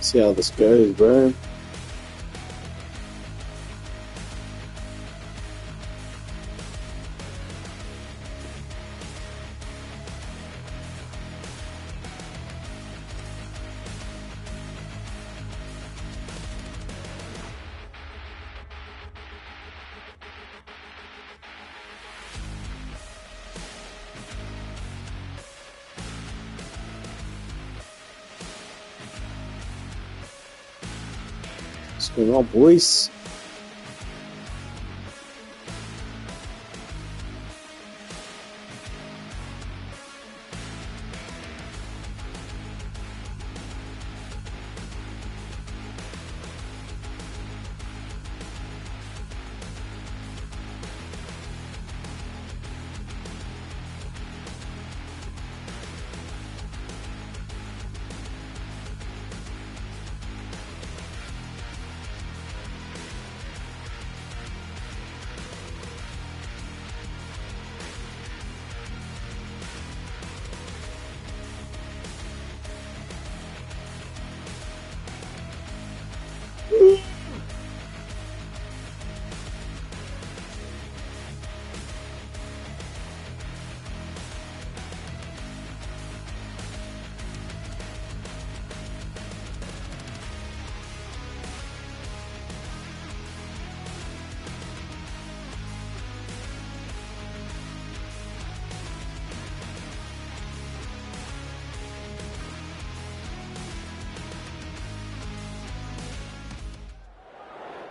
See how this goes, bro. What's going on, boys?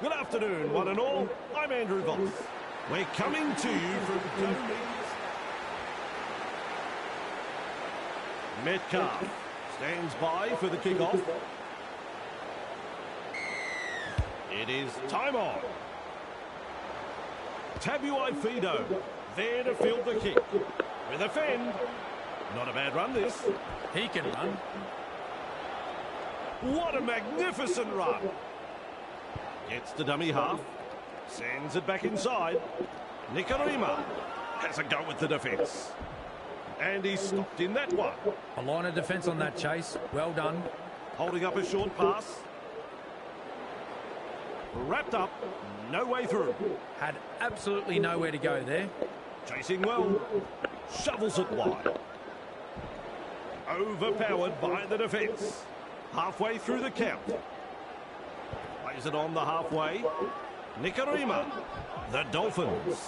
Good afternoon, one and all. I'm Andrew Voss. We're coming to you from Metcalf stands by for the kick-off. It is time on. Tabuai Fido there to field the kick. With a fend. Not a bad run, this. He can run. What a magnificent run. Gets the dummy half. Sends it back inside. Nikarima has a go with the defence. And he's stopped in that one. A line of defence on that chase. Well done. Holding up a short pass. Wrapped up. No way through. Had absolutely nowhere to go there. Chasing well. Shovels it wide. Overpowered by the defence. Halfway through the count. Plays it on the halfway. Nikarima. The Dolphins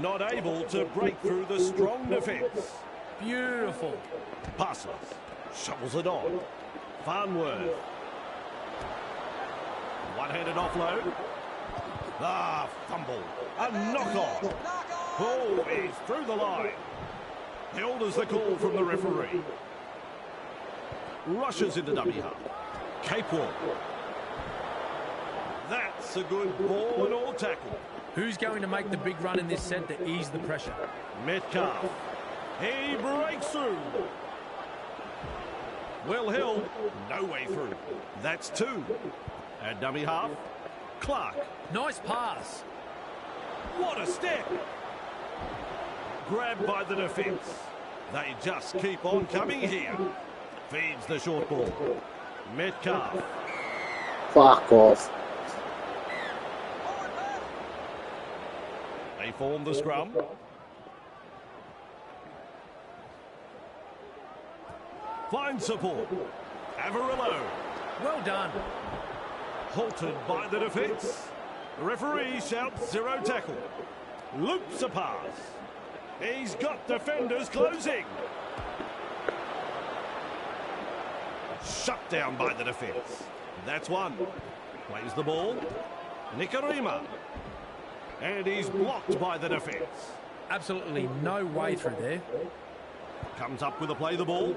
not able to break through the strong defence. Beautiful. Passes. Shovels it on. Farnworth. One-handed offload. Ah, fumble. A knock-on. Oh, he's through the line. Held as the call from the referee. Rushes into dummy half. Capewell. That's a good ball and all tackle. Who's going to make the big run in this set to ease the pressure? Metcalf. He breaks through. Well held. No way through. That's two. At dummy half. Clark. Nice pass. What a step. Grabbed by the defence. They just keep on coming here. Feeds the short ball. Metcalf. Fuck off. They form the scrum. Fine support. Averillo. Well done. Halted by the defence. The referee shouts zero tackle. Loops a pass. He's got defenders closing. Shut down by the defence. That's one. Plays the ball. Nikarima. And he's blocked by the defence. Absolutely no way through there. Comes up with a play the ball.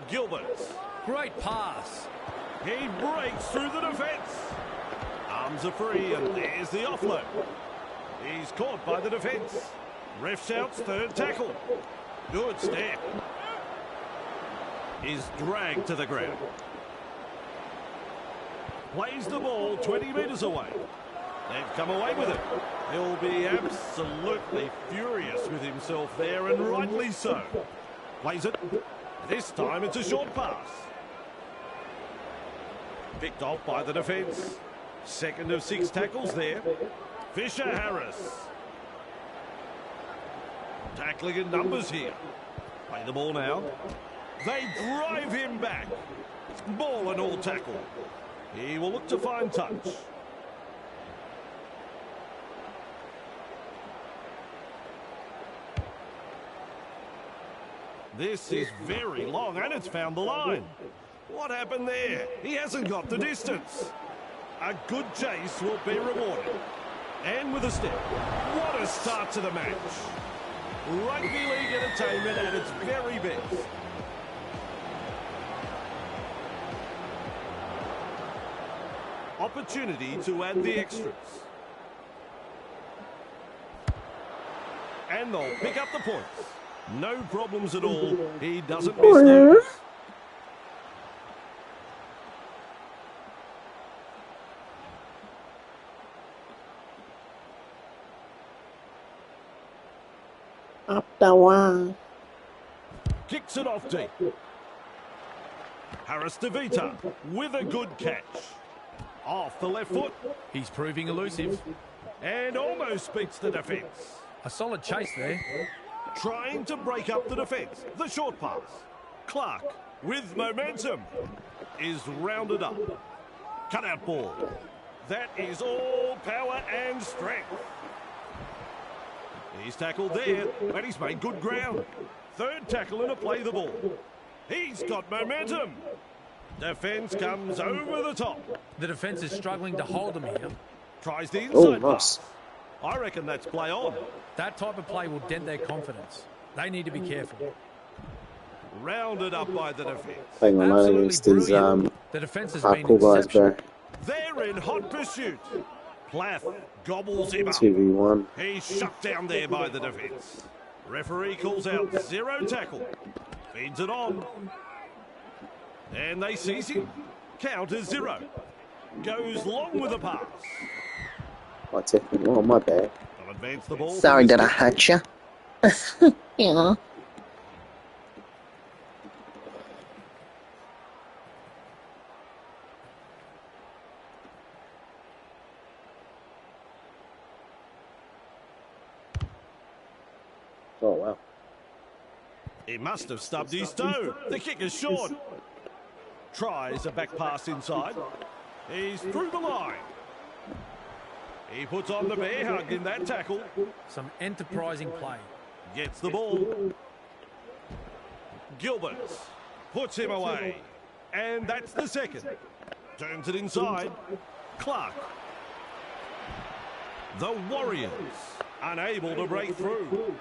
Gilbert. Great pass. He breaks through the defence. Arms are free and there's the offload. He's caught by the defence. Ref shouts third tackle. Good step. Is dragged to the ground. Plays the ball 20 metres away. They've come away with it. He'll be absolutely furious with himself there, and rightly so. Plays it. This time it's a short pass. Picked off by the defence. Second of 6 tackles there. Fisher Harris. Tackling in numbers here. Play the ball now. They drive him back. Ball and all tackle. He will look to find touch. This is very long and it's found the line. What happened there? He hasn't got the distance. A good chase will be rewarded. And with a step. What a start to the match. Rugby League entertainment at its very best. Opportunity to add the extras. And they'll pick up the points. No problems at all. He doesn't miss those. Up the one. Kicks it off deep. Harris DeVita with a good catch. Off the left foot. He's proving elusive. And almost beats the defence. A solid chase there. Trying to break up the defence. The short pass. Clark with momentum is rounded up. Cut out ball. That is all power and strength. He's tackled there, but he's made good ground. Third tackle and a play the ball. He's got momentum. Defence comes over the top. The defence is struggling to hold him here. Tries the inside nice. pass. I reckon that's play on. That type of play will dent their confidence. They need to be careful. Rounded up by the defence. Playing alone Absolutely against his brilliant. The defence has been hardcore guys, bro. exceptional. They're in hot pursuit. Plath gobbles him up. 2v1. He's shut down there by the defence. Referee calls out 0 tackle. Feeds it on. And they seize him. Count as 0. Goes long with the pass. Oh, technically, oh, my bad. They'll advance the ball. Sorry that I hurt you. Yeah. Oh, wow. He must have stubbed his toe. The kick is short. Tries a back pass inside. He's through the line. He puts on the bear hug in that tackle. Some enterprising play. Gets the ball. Gilbert puts him away. And that's the second. Turns it inside. Clark. The Warriors unable to break through.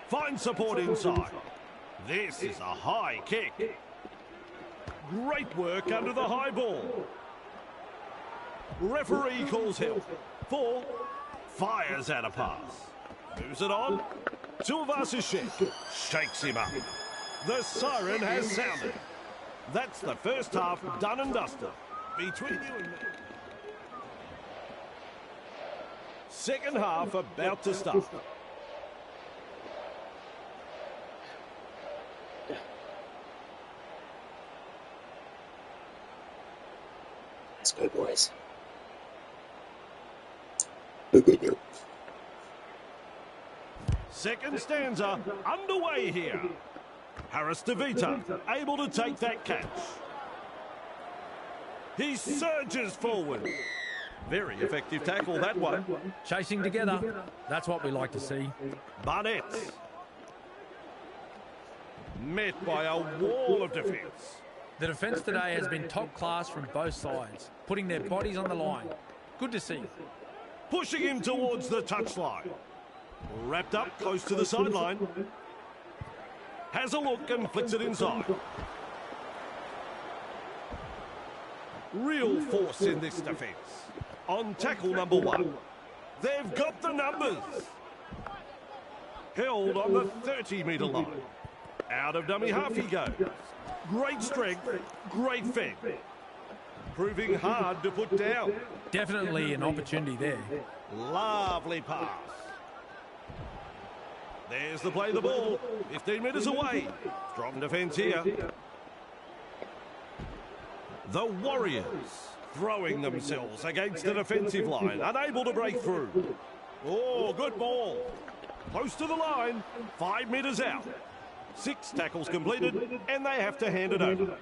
Find support inside. This is a high kick. Great work under the high ball. Referee calls help. 4. Fires out a pass. Moves it on. Silvasishek shakes him up. The siren has sounded. That's the first half done and dusted. Between you and me. Second half about to start. Let's go, boys. Second stanza underway here. Harris DeVita able to take that catch. He surges forward. Very effective tackle, that one. Chasing together. That's what we like to see. Barnett. Met by a wall of defence. The defence today has been top class from both sides, putting their bodies on the line. Good to see. Pushing him towards the touchline. Wrapped up close to the sideline. Has a look and flicks it inside. Real force in this defence. On tackle number 1. They've got the numbers. Held on the 30-metre line. Out of dummy half he goes. Great strength, great fend. Proving hard to put down. Definitely an opportunity there. Lovely pass. There's the play the ball. 15 metres away. Strong defence here. The Warriors throwing themselves against the defensive line, unable to break through. Oh, good ball. Close to the line, 5 metres out. 6 tackles completed, and they have to hand it over.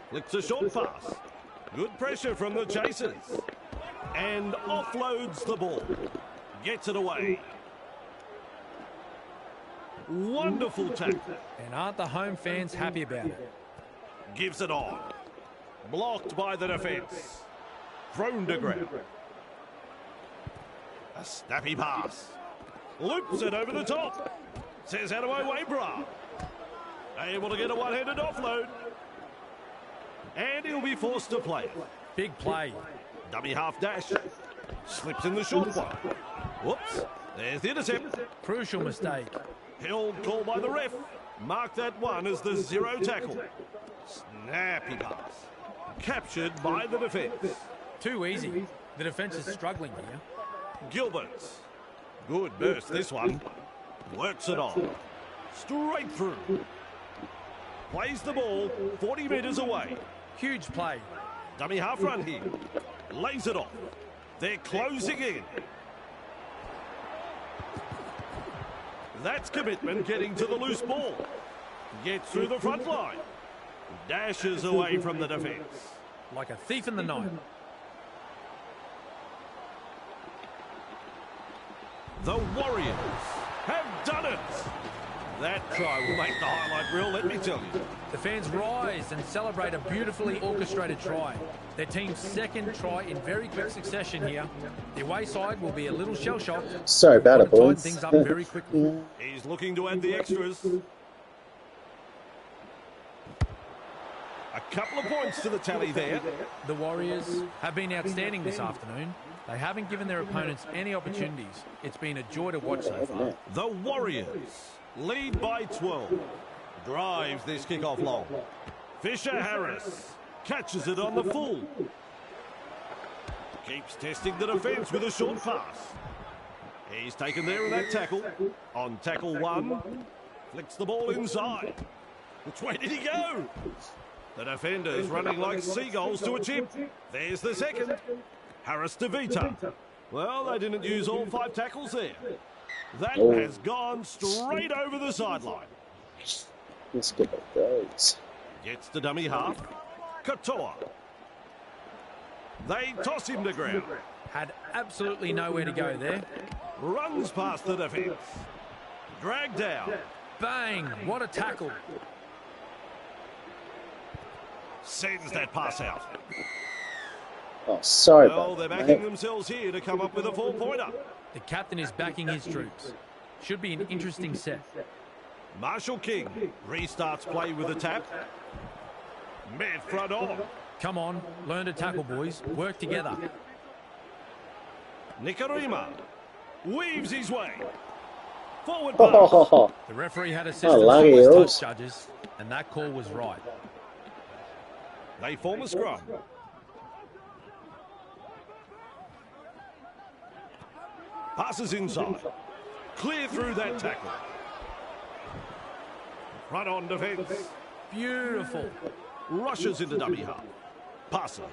Flicks a short pass. Good pressure from the chasers. And offloads the ball. Gets it away. Wonderful tackle. And aren't the home fans happy about it? Gives it on. Blocked by the defence. Thrown to ground. A snappy pass. Loops it over the top. Says out of my way, brah. Able to get a one-handed offload. And he'll be forced to play it. Big play. Dummy half dash. Slips in the short one. Whoops. There's the intercept. Crucial mistake. Held call by the ref. Mark that one as the 0 tackle. Snappy pass. Captured by the defence. Too easy. The defence is struggling here. Gilbert. Good burst this one. Works it on. Straight through. Plays the ball 40 metres away. Huge play. Dummy half run here. Lays it off. They're closing in. That's commitment getting to the loose ball. Gets through the front line. Dashes away from the defence. Like a thief in the night. The Warriors have done it. That try will make the highlight reel, let me tell you. The fans rise and celebrate a beautifully orchestrated try. Their team's second try in very quick succession here. The away side will be a little shell-shocked. Sorry about it, Tighten boys. things up very quickly. He's looking to add the extras. A couple of points to the tally there. The Warriors have been outstanding this afternoon. They haven't given their opponents any opportunities. It's been a joy to watch so far. The Warriors lead by 12. Drives this kickoff long. Fisher Harris catches it on the full. Keeps testing the defence with a short pass. He's taken there in that tackle. On tackle 1. Flicks the ball inside. Which way did he go? The defenders running like seagulls to a chip. There's the second. Harris to Vita. Well, they didn't use all 5 tackles there. That has gone straight over the sideline. Let's get at those. Gets the dummy half. Katoa. They toss him to ground. Had absolutely nowhere to go there. Runs past the defence. Dragged down. Bang! What a tackle. Sends that pass out. Oh, sorry Well, about they're that, backing mate. themselves here to come up with a 4-pointer. The captain is backing his troops. Should be an interesting set. Marshall King restarts play with a tap. Mid front on. Come on, learn to tackle, boys. Work together. Nikarima weaves his way. Forward pass. Oh, The referee had assistance lucky from his yours. touch judges, and that call was right. They form a scrum. Passes inside. Clear through that tackle. Front on defence. Beautiful. Rushes into dummy half. Passes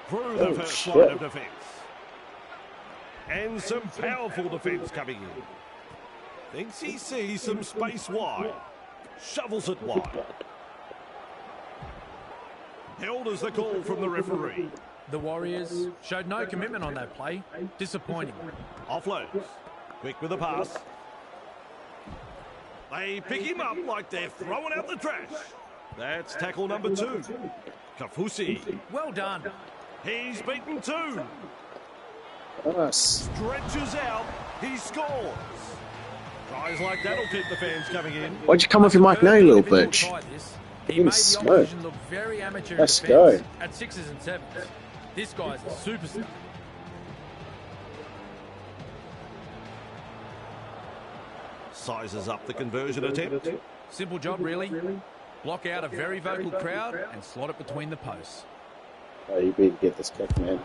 through the first shit. line of defence. And some powerful defence coming in. Thinks he sees some space wide. Shovels it wide. Held as the call from the referee. The Warriors showed no commitment on that play. Disappointing. Offloads. Quick with a pass. They pick him up like they're throwing out the trash. That's tackle number 2. Kafusi. Well done. He's beaten 2. nice. Stretches out. He scores. Tries like that'll keep the fans coming in. Why'd you come off your mic now, you little Individual bitch? try this. He Getting made the smoked. opposition look very amateur in Let's defence go. at 6s and 7s. This guy's a superstar. Sizes up the conversion attempt. Simple job, really. Block out a very vocal crowd and slot it between the posts. Oh, you better get this kick, man.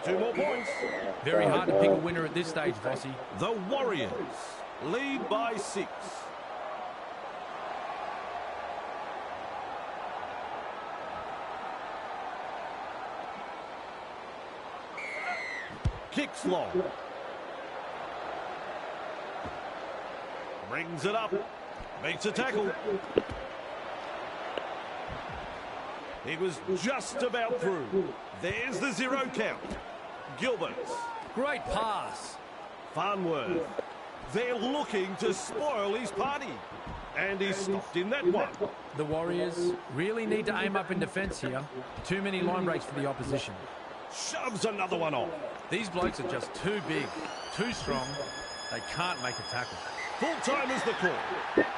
2 more points. Very hard to pick a winner at this stage, Vossi. The Warriors lead by 6. Kicks long. Brings it up. Makes a tackle. He was just about through. There's the 0 count. Gilbert. Great pass. Farnworth. They're looking to spoil his party. And he's stopped in that one. The Warriors really need to aim up in defence here. Too many line breaks for the opposition. Shoves another one off. These blokes are just too big, too strong. They can't make a tackle. Full time is the call.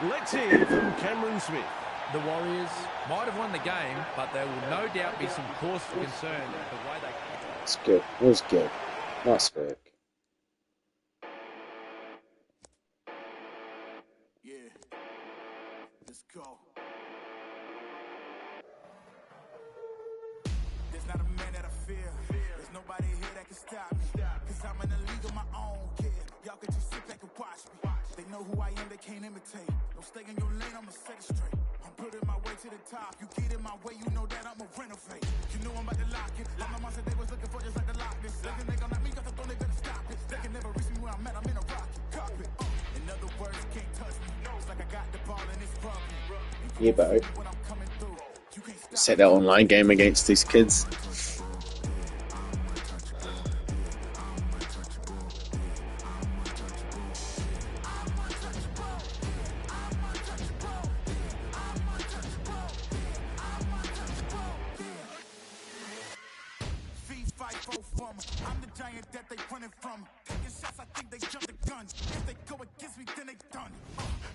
Let's hear from Cameron Smith. The Warriors might have won the game, but there will no doubt be some cause for concern the way they... It's good. It was good. Nice work. Yeah. Let's go. There's not a man that I fear. There's nobody here that can stop me. Cause I'm in a league of my own, kid. Y'all could just sit back and watch me. They know who I am, they can't imitate. Don't stay in your lane, I'ma set it straight. I'm putting my way to the top. You get in my way, you know that I'ma renovate. You know I'm about to lock it. I'm the monster they was looking for, just like the Loch Ness. They gon' knock me off the throne, they better stop it. They can never reach me where I'm at, I'm in a rocket. Carpet. In other words, you can't touch me. It's like I got the ball and it's rubbing. Yeah, bro. Set that online game against these kids. I'm the giant that they running from. Taking shots, I think they jumped the gun. If they go against me, then they done.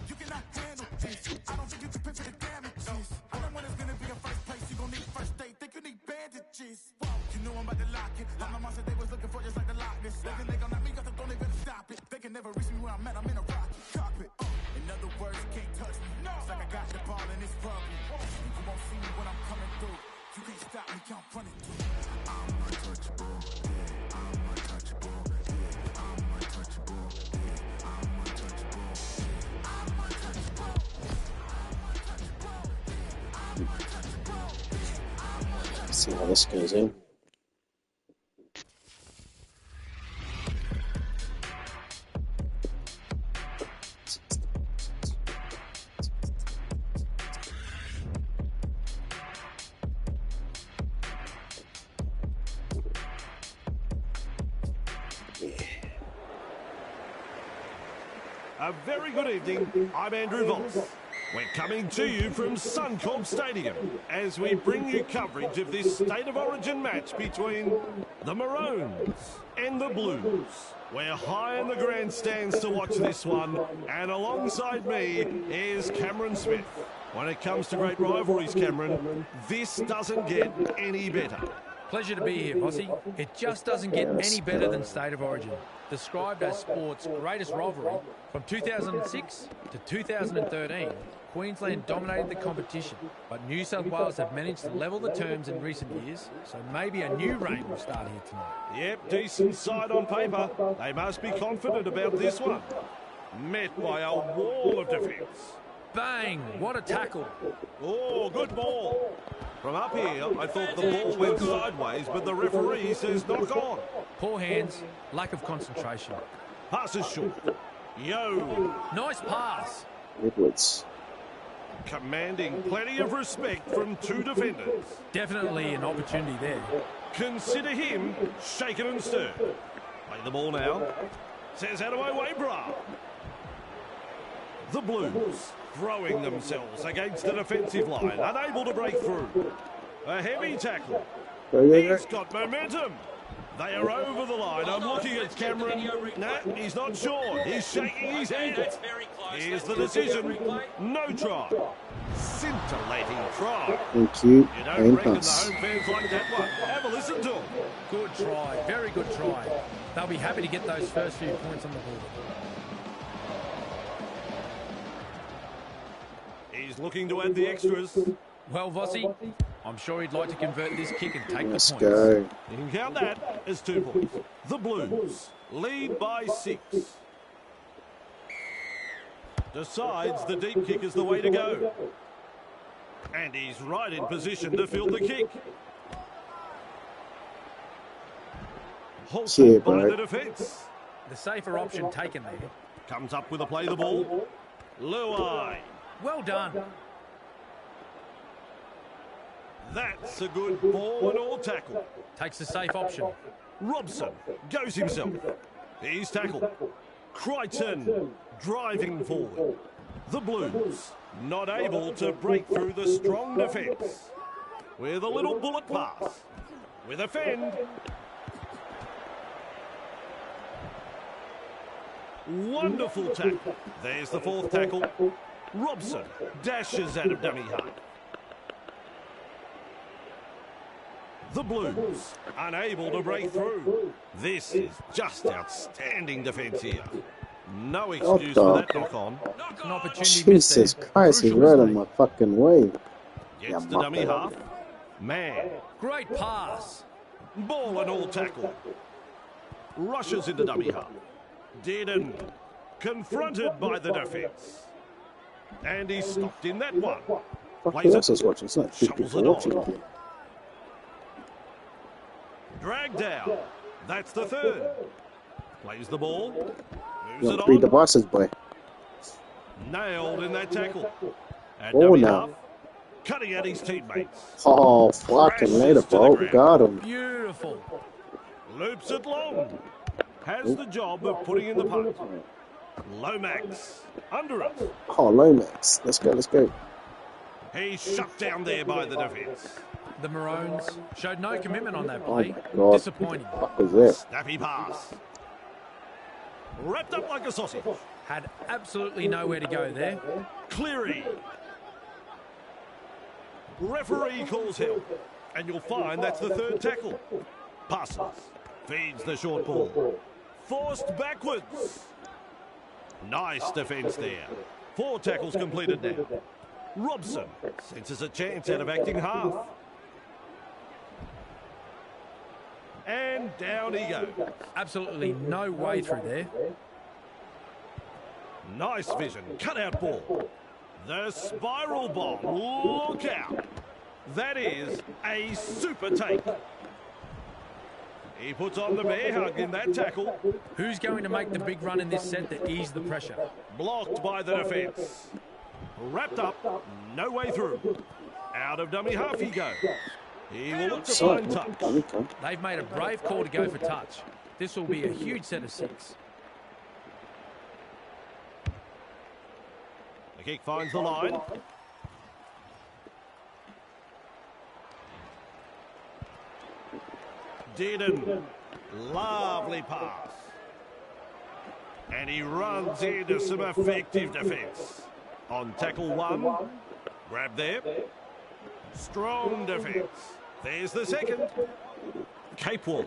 You cannot handle this. I don't think you can pay for the damages. I don't want it's gonna be a first place. You gon' need first aid. Think you need bandages. You know I'm about to lock it. I'm the monster they was looking for, just like the Loch Ness. They gon' knock me off the throne, they better stop it. They can never reach me where I'm at. I'm in a rocket. Carpet. In other words, you can't touch me. It's like I got the ball and it's rubbing. You won't see me when I'm coming through. You can't stop me, I'm running through. I'm untouchable. See how this goes in. A very good evening. I'm Andrew Voss. We're coming to you from Suncorp Stadium as we bring you coverage of this State of Origin match between the Maroons and the Blues. We're high in the grandstands to watch this one, and alongside me is Cameron Smith. When it comes to great rivalries, Cameron, this doesn't get any better. Pleasure to be here, Bossy. It just doesn't get any better than State of Origin. Described as sport's greatest rivalry, from 2006 to 2013, Queensland dominated the competition, but New South Wales have managed to level the terms in recent years, so maybe a new reign will start here tonight. Yep, decent side on paper. They must be confident about this one. Met by a wall of defence. Bang! What a tackle. Oh, good ball. From up here, I thought the ball went sideways, but the referee says knock on. Poor hands, lack of concentration. Pass is short. Yo. Nice pass. Edwards. Commanding plenty of respect from two defenders. Definitely an opportunity there. Consider him shaken and stirred. Play the ball now. Says out of my way, brah. The Blues throwing themselves against the defensive line, unable to break through. A heavy tackle. He's got momentum. They are over the line. I'm looking at Cameron. Nah, he's not sure. He's shaking his head. Here's the decision. No try. Scintillating try. Thank you. You don't reckon the home fans like that one. Have a listen to him. Good try. Very good try. They'll be happy to get those first few points on the board. He's looking to add the extras. Well, Vossi, I'm sure he'd like to convert this kick and take Let's the points. go. You can count that as 2 points. The Blues lead by 6. Decides the deep kick is the way to go. And he's right in position to field the kick. Halted by bro. the defence. The safer option taken there. Comes up with a play the ball. Luai. Well done. That's a good ball and all tackle. Takes the safe option. Robson goes himself. He's tackled. Crichton driving forward. The Blues not able to break through the strong defence. With a little bullet pass. With a fend. Wonderful tackle. There's the fourth tackle. Robson dashes out of dummy half. The Blues unable to break through. This is just outstanding defence here. No excuse for that knock on. An opportunity missed Jesus there. Christ, he's Crucial right on mistake. my fucking way. Gets the dummy half. Man. Great pass. Ball and all tackle. Rushes into dummy half. Dearden confronted by the defence. And he's stopped in that one. Fuck, Plays who it. else is watching? It's not two Shuffles people it watching. on. Dragged down. That's the third. Plays the ball. Moves You it got three on. devices, boy. Nailed in that tackle. At Oh, dummy no. half. Cutting at his teammates. Oh, fucking later, Crashes to the bro. ground. Got him. Beautiful. Loops it long. Has the job of putting in the punt. Lomax. Under it. Oh, Lomax. Let's go, let's go. He's shut down there by the defence. The Maroons showed no commitment on that Oh, play. my God. Disappointing. What was that? Snappy pass. Wrapped up like a sausage. Had absolutely nowhere to go there. Cleary. Referee calls help. And you'll find that's the third tackle. Passes. Feeds the short ball. Forced backwards. Nice defence there. 4 tackles completed now. Robson senses a chance out of acting half. And down he goes. Absolutely no way through there. Nice vision. Cut out ball. The spiral bomb. Look out. That is a super take. He puts on the bear hug in that tackle. Who's going to make the big run in this set to ease the pressure? Blocked by the defence. Wrapped up. No way through. Out of dummy half he goes. He will look to find touch. They've made a brave call to go for touch. This will be a huge set of 6. The kick finds the line. Dearden. Lovely pass. And he runs into some effective defence. On tackle 1. Grab there. Strong defence. There's the second. Capewell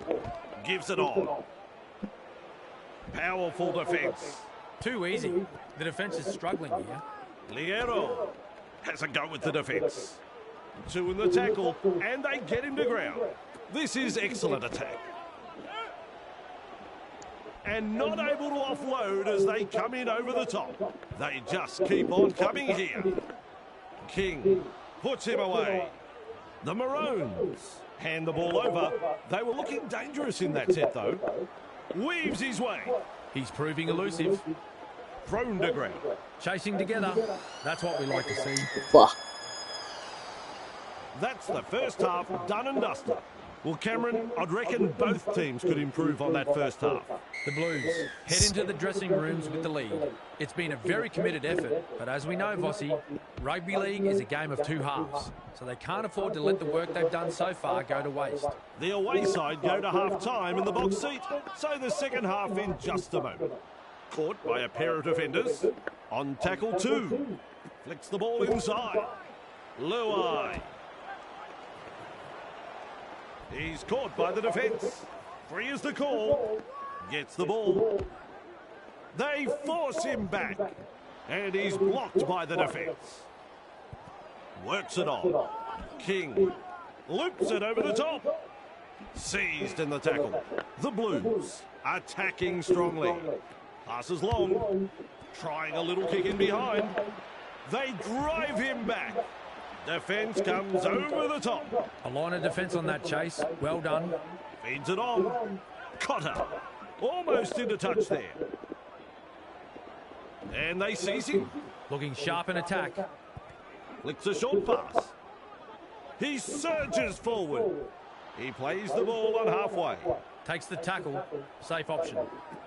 gives it on. Powerful defence. Too easy. The defence is struggling here. Liero has a go with the defence. 2 in the tackle, and they get him to ground. This is excellent attack. And not able to offload as they come in over the top. They just keep on coming here. King puts him away. The Maroons hand the ball over. They were looking dangerous in that set, though. Weaves his way. He's proving elusive. Thrown to ground. Chasing together. That's what we like to see. Fuck. That's the first half done and dusted. Well, Cameron, I'd reckon both teams could improve on that first half. The Blues head into the dressing rooms with the lead. It's been a very committed effort, but as we know, Vossi, rugby league is a game of 2 halves, so they can't afford to let the work they've done so far go to waste. The away side go to half-time in the box seat, so the second half in just a moment. Caught by a pair of defenders. On tackle 2. Flicks the ball inside. Luai. He's caught by the defence. Free is the call. Gets the ball. They force him back. And he's blocked by the defence. Works it on. King loops it over the top. Seized in the tackle. The Blues attacking strongly. Passes long. Trying a little kick in behind. They drive him back. Defence comes over the top. A line of defence on that chase. Well done. Feeds it on. Cotter. Almost into touch there. And they seize him. Looking sharp in attack. Flicks a short pass. He surges forward. He plays the ball on halfway. Takes the tackle. Safe option.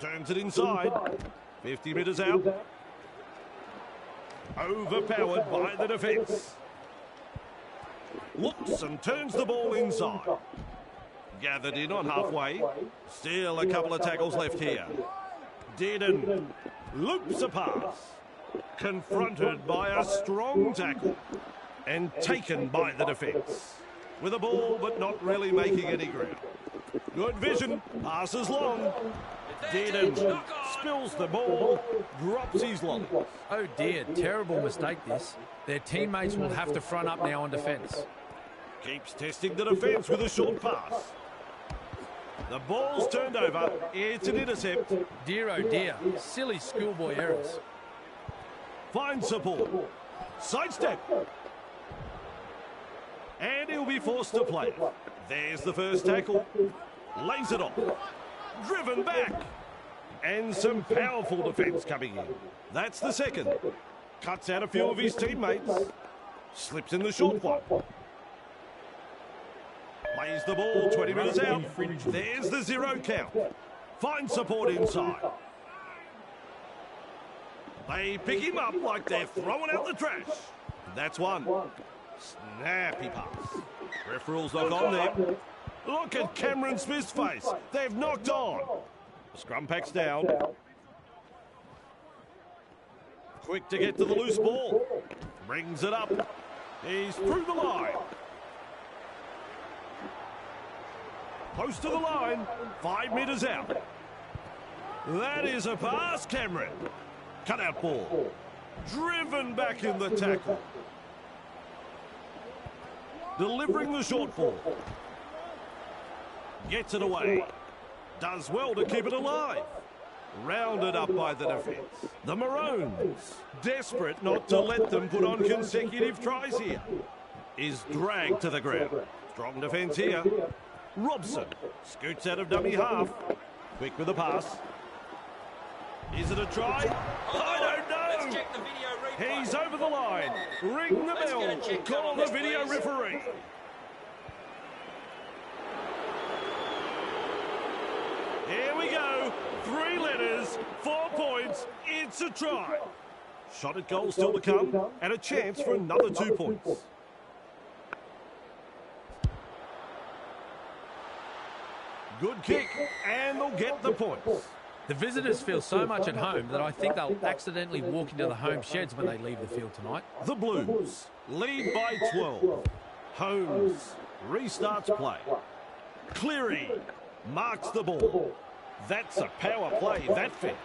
Turns it inside. 50 metres out. Overpowered by the defence. Looks and turns the ball inside. Gathered in on halfway. Still a couple of tackles left here. Dearden loops a pass. Confronted by a strong tackle. And taken by the defence. With a ball but not really making any ground. Good vision. Passes long. Dearden spills the ball. Drops his long. Oh dear, terrible mistake this. Their teammates will have to front up now on defence. Keeps testing the defence with a short pass. The ball's turned over. It's an intercept. Dear oh dear, silly schoolboy errors. Finds support. Sidestep. And he'll be forced to play it. There's the first tackle. Lays it off. Driven back. And some powerful defence coming in. That's the second. Cuts out a few of his teammates. Slips in the short one. Plays the ball 20 metres out. There's the 0 count. Finds support inside. They pick him up like they're throwing out the trash. That's one. Snappy pass. Ref rules knock on there. Look at Cameron Smith's face. They've knocked on. Scrum packs down. Quick to get to the loose ball. Brings it up. He's through the line. Close to the line. 5 metres out. That is a pass, Cameron. Cut out ball. Driven back in the tackle. Delivering the short ball. Gets it away. Does well to keep it alive. Rounded up by the defence. The Maroons, desperate not to let them put on consecutive tries here, is dragged to the ground. Strong defence here. Robson scoots out of dummy half. Quick with the pass. Is it a try? I don't know. Let's check the video replay. He's over the line. Ring the bell. Call the video referee. Here we go. 3 letters, 4 points. It's a try. Shot at goal still to come, and a chance for another 2 points. Good kick, and they'll get the points. The visitors feel so much at home that I think they'll accidentally walk into the home sheds when they leave the field tonight. The Blues lead by 12. Holmes restarts play. Cleary marks the ball. That's a power play, that fit.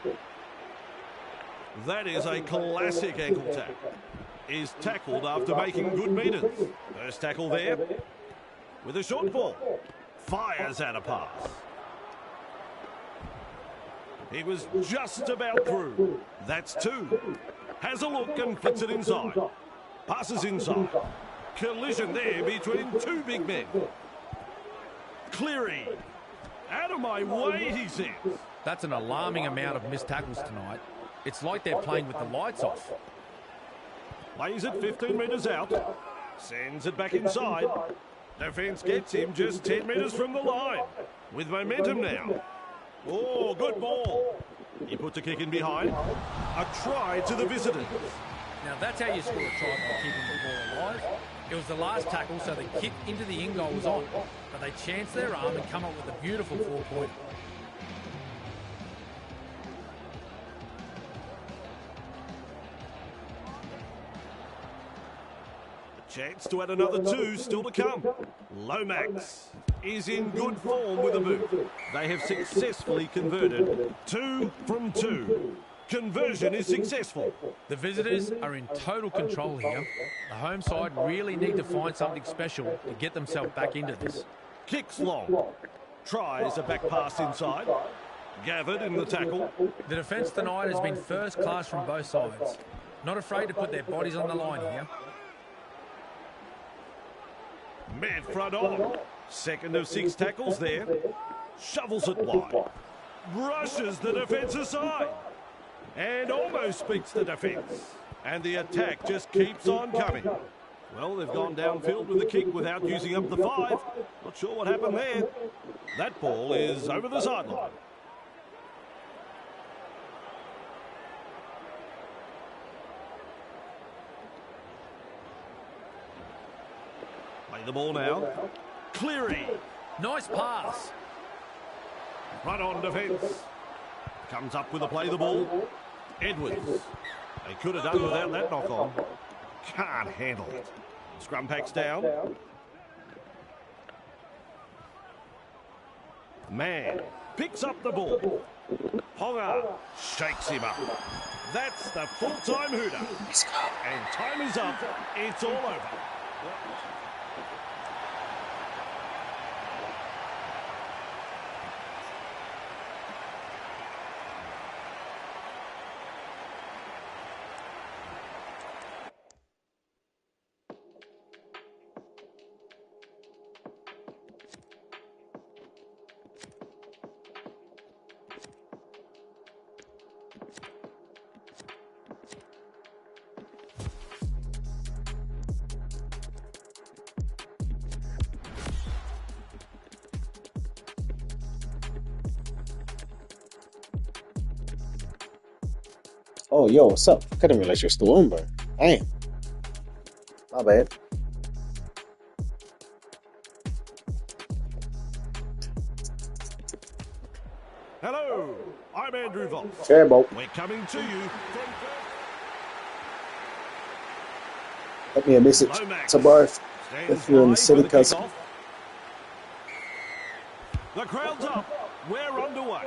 That is a classic ankle tap. Is tackled after making good metres. First tackle there. With a short ball. Fires out a pass. He was just about through. That's 2. Has a look and flicks it inside. Passes inside. Collision there between 2 big men. Cleary. Out of my way, he says. That's an alarming amount of missed tackles tonight. It's like they're playing with the lights off. Plays it 15 metres out. Sends it back inside. Defence gets him just 10 metres from the line. With momentum now. Oh, good ball. He puts a kick in behind. A try to the visitors. Now that's how you score a try by keeping the ball alive. It was the last tackle, so the kick into the in goal was on. But they chance their arm and come up with a beautiful 4-point. Chance to add another 2 still to come. Lomax is in good form with a move. They have successfully converted 2 from 2. Conversion is successful. The visitors are in total control here. The home side really need to find something special to get themselves back into this. Kicks long. Tries a back pass inside. Gathered in the tackle. The defence tonight has been first class from both sides. Not afraid to put their bodies on the line here. Mad front on. Second of 6 tackles there. Shovels it wide. Rushes the defence aside. And almost beats the defence. And the attack just keeps on coming. Well, they've gone downfield with the kick without using up the 5. Not sure what happened there. That ball is over the sideline. Play the ball now. Cleary. Nice pass. Run on defence. Comes up with a play the ball. Edwards. They could have done without that knock on. Can't handle it. Scrum packs down. Man picks up the ball. Ponga shakes him up. That's the full-time hooter. And time is up. It's all over. Oh, yo, what's up? I couldn't realize you're still on, bro. Damn. My bad. Hello, I'm Andrew Voss. Terrible. We're coming to you from Let me a message Lomax. to both. Stands If you're in by the city, for the cuz. kickoff. The crowd's up. We're underway.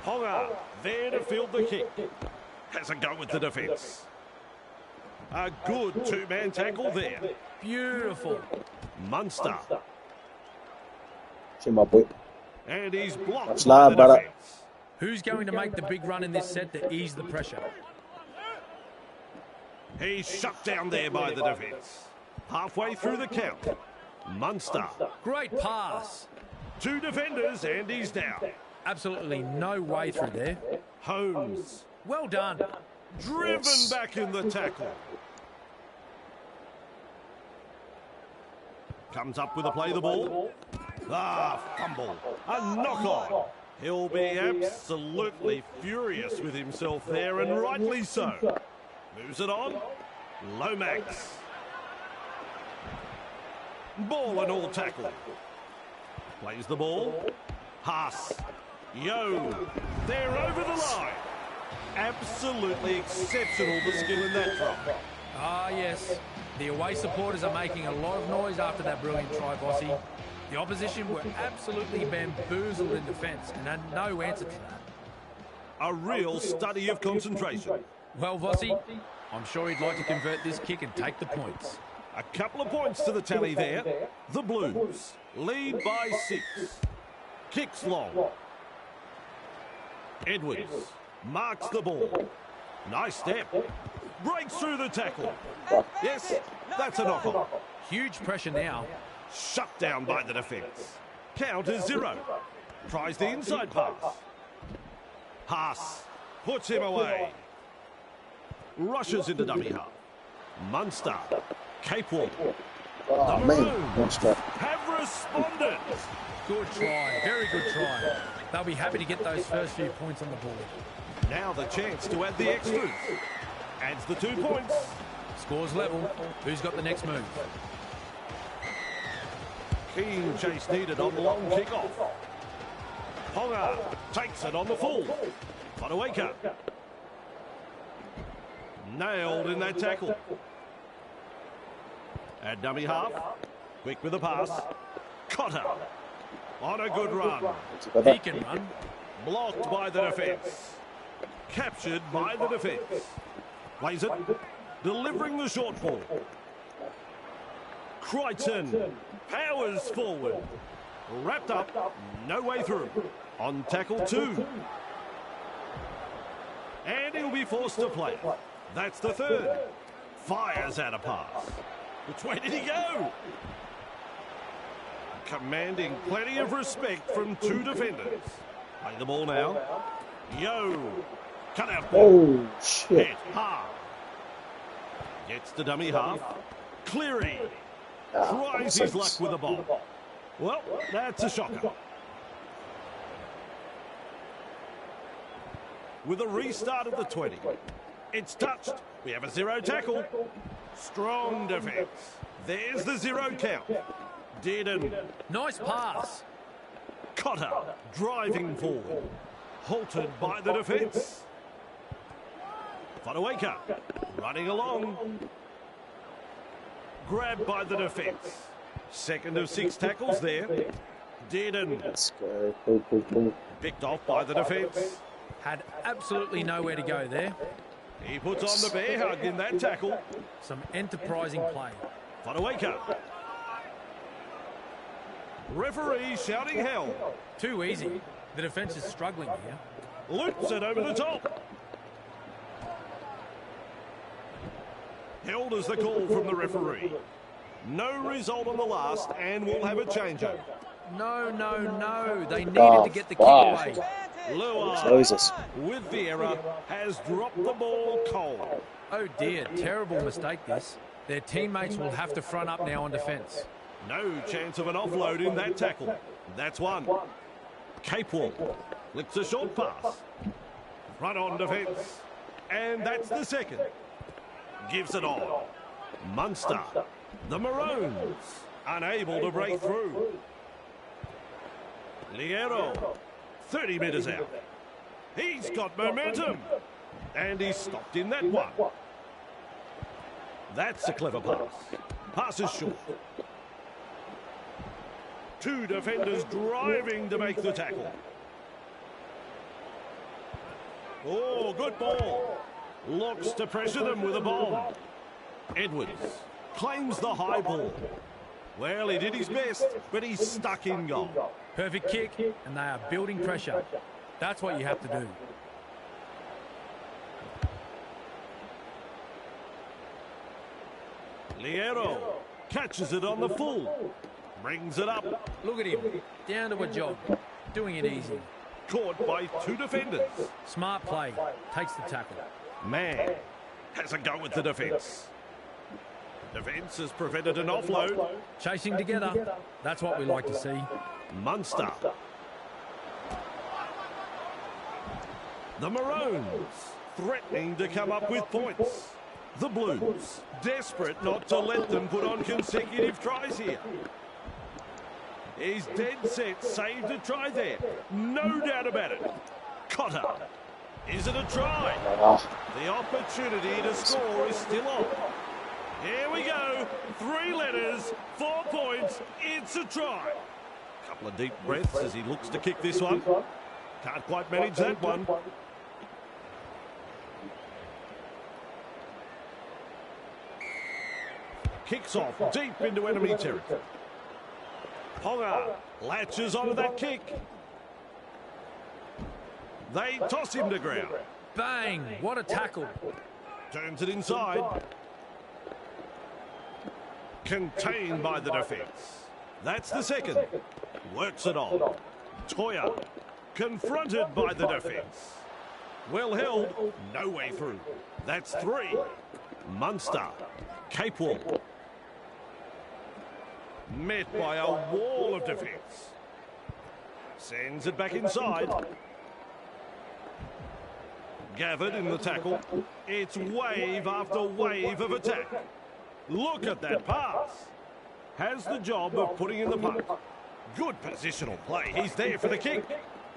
Ponga there to field the kick. Has a go with the defence. A good two-man tackle there. Beautiful. Munster. Shit, my boy. And he's blocked Much by love, the brother. defence. Who's going to make the big run in this set to ease the pressure? He's shut down there by the defence. Halfway through the count. Munster. Great pass. Two defenders and he's down. Absolutely no way through there. Holmes. Well done. Driven back in the tackle. Comes up with a play the ball. Ah, fumble. A knock on. He'll be absolutely furious with himself there, and rightly so. Moves it on. Lomax. Ball and all tackle. Plays the ball. Haas. Yo. They're over the line. Absolutely exceptional, the skill in that drop. Ah, yes. The away supporters are making a lot of noise after that brilliant try, Bossy. The opposition were absolutely bamboozled in defence and had no answer to that. A real study of concentration. Well, Bossy, I'm sure he'd like to convert this kick and take the points. A couple of points to the tally there. The Blues lead by 6. Kicks long. Edwards marks the ball. Nice step. Breaks through the tackle. Yes, that's a knock-on. Huge pressure now. Shut down by the defence. Count is 0. Tries the inside pass. Haas puts him away. Rushes into dummy half. Munster. Cape Walk. Oh, The man. Maroons Watch that. have responded. Good try. Very good try. They'll be happy to get those first few points on the board. Now the chance to add the extras. Adds the 2 points. Scores level. Who's got the next move? Keen chase needed on the long kick-off. Ponga takes it on the full. Fotuaika. Nailed in that tackle. At dummy half. Quick with the pass. Cotter. On a good run. He can run. Blocked by the defence. Captured by the defence. Plays it. Delivering the short ball. Crichton powers forward. Wrapped up. No way through. On tackle 2. And he'll be forced to play. That's the 3rd. Fires out a pass. Which way did he go? Commanding plenty of respect from two defenders. Play the ball now. Yo. Cut out ball. Oh, shit. Hit hard. Gets the dummy half. Cleary. Tries his luck with the ball. Well, that's a shocker. With a restart of the 20. It's touched. We have a 0 tackle. Strong defence. There's the 0 count. Dearden. Nice pass. Cotter driving forward. Halted by the defence. Fodawaker running along. Grabbed by the defence. Second of 6 tackles there. Dearden. Let's go. Boom, boom, boom. Picked off by the defence. Had absolutely nowhere to go there. He puts on the bear hug in that tackle. Some enterprising play. Fodawaker. Referee shouting hell. Too easy. The defence is struggling here. Loops it over the top. Held as the call from the referee. No result on the last, and we'll have a changeover. No, no, no. They needed to get the kick away. Luai, Jesus. with Vieira, has dropped the ball cold. Oh dear, terrible mistake this. Their teammates will have to front up now on defence. No chance of an offload in that tackle. That's one. Capewell flicks a short pass. Front on defence. And that's the second. Gives it on. Munster. The Maroons. Unable to break through. Liero. 30 metres out. He's got momentum. And he's stopped in that one. That's a clever pass. Pass is short. Two defenders driving to make the tackle. Oh, good ball. Looks to pressure them with a bomb. Edwards claims the high ball. Well, he did his best, but he's stuck in goal. Perfect kick, and they are building pressure. That's what you have to do. Liero catches it on the full. Brings it up. Look at him, down to a job, doing it easy. Caught by two defenders. Smart play, takes the tackle. Man has a go with the defence. Defence has prevented an offload. Chasing together, that's what we like to see. Munster. The Maroons threatening to come up with points. The Blues desperate not to let them put on consecutive tries here. He's dead set, saved a try there. No doubt about it. Cotter. Is it a try? The opportunity to score is still on. Here we go. 3 letters, 4 points. It's a try. Couple of deep breaths as he looks to kick this one. Can't quite manage that one. Kicks off deep into enemy territory. Ponga latches onto that kick. They toss him to ground. Bang, what a tackle. Turns it inside. Contained by the defence. That's the second. Works it on. Toya confronted by the defence. Well held, no way through. That's 3. Munster. Capewell. Met by a wall of defence. Sends it back inside. Gathered in the tackle. It's wave after wave of attack. Look at that pass. Has the job of putting in the punt. Good positional play. He's there for the kick.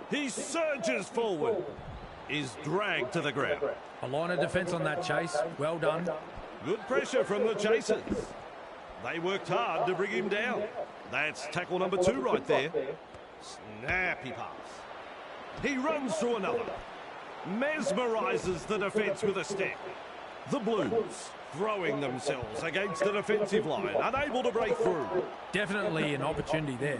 He surges forward. Is dragged to the ground. A line of defence on that chase. Well done. Good pressure from the chasers. They worked hard to bring him down. That's tackle number 2 right there. Snappy pass. He runs through another. Mesmerises the defence with a step. The Blues throwing themselves against the defensive line, unable to break through. Definitely an opportunity there.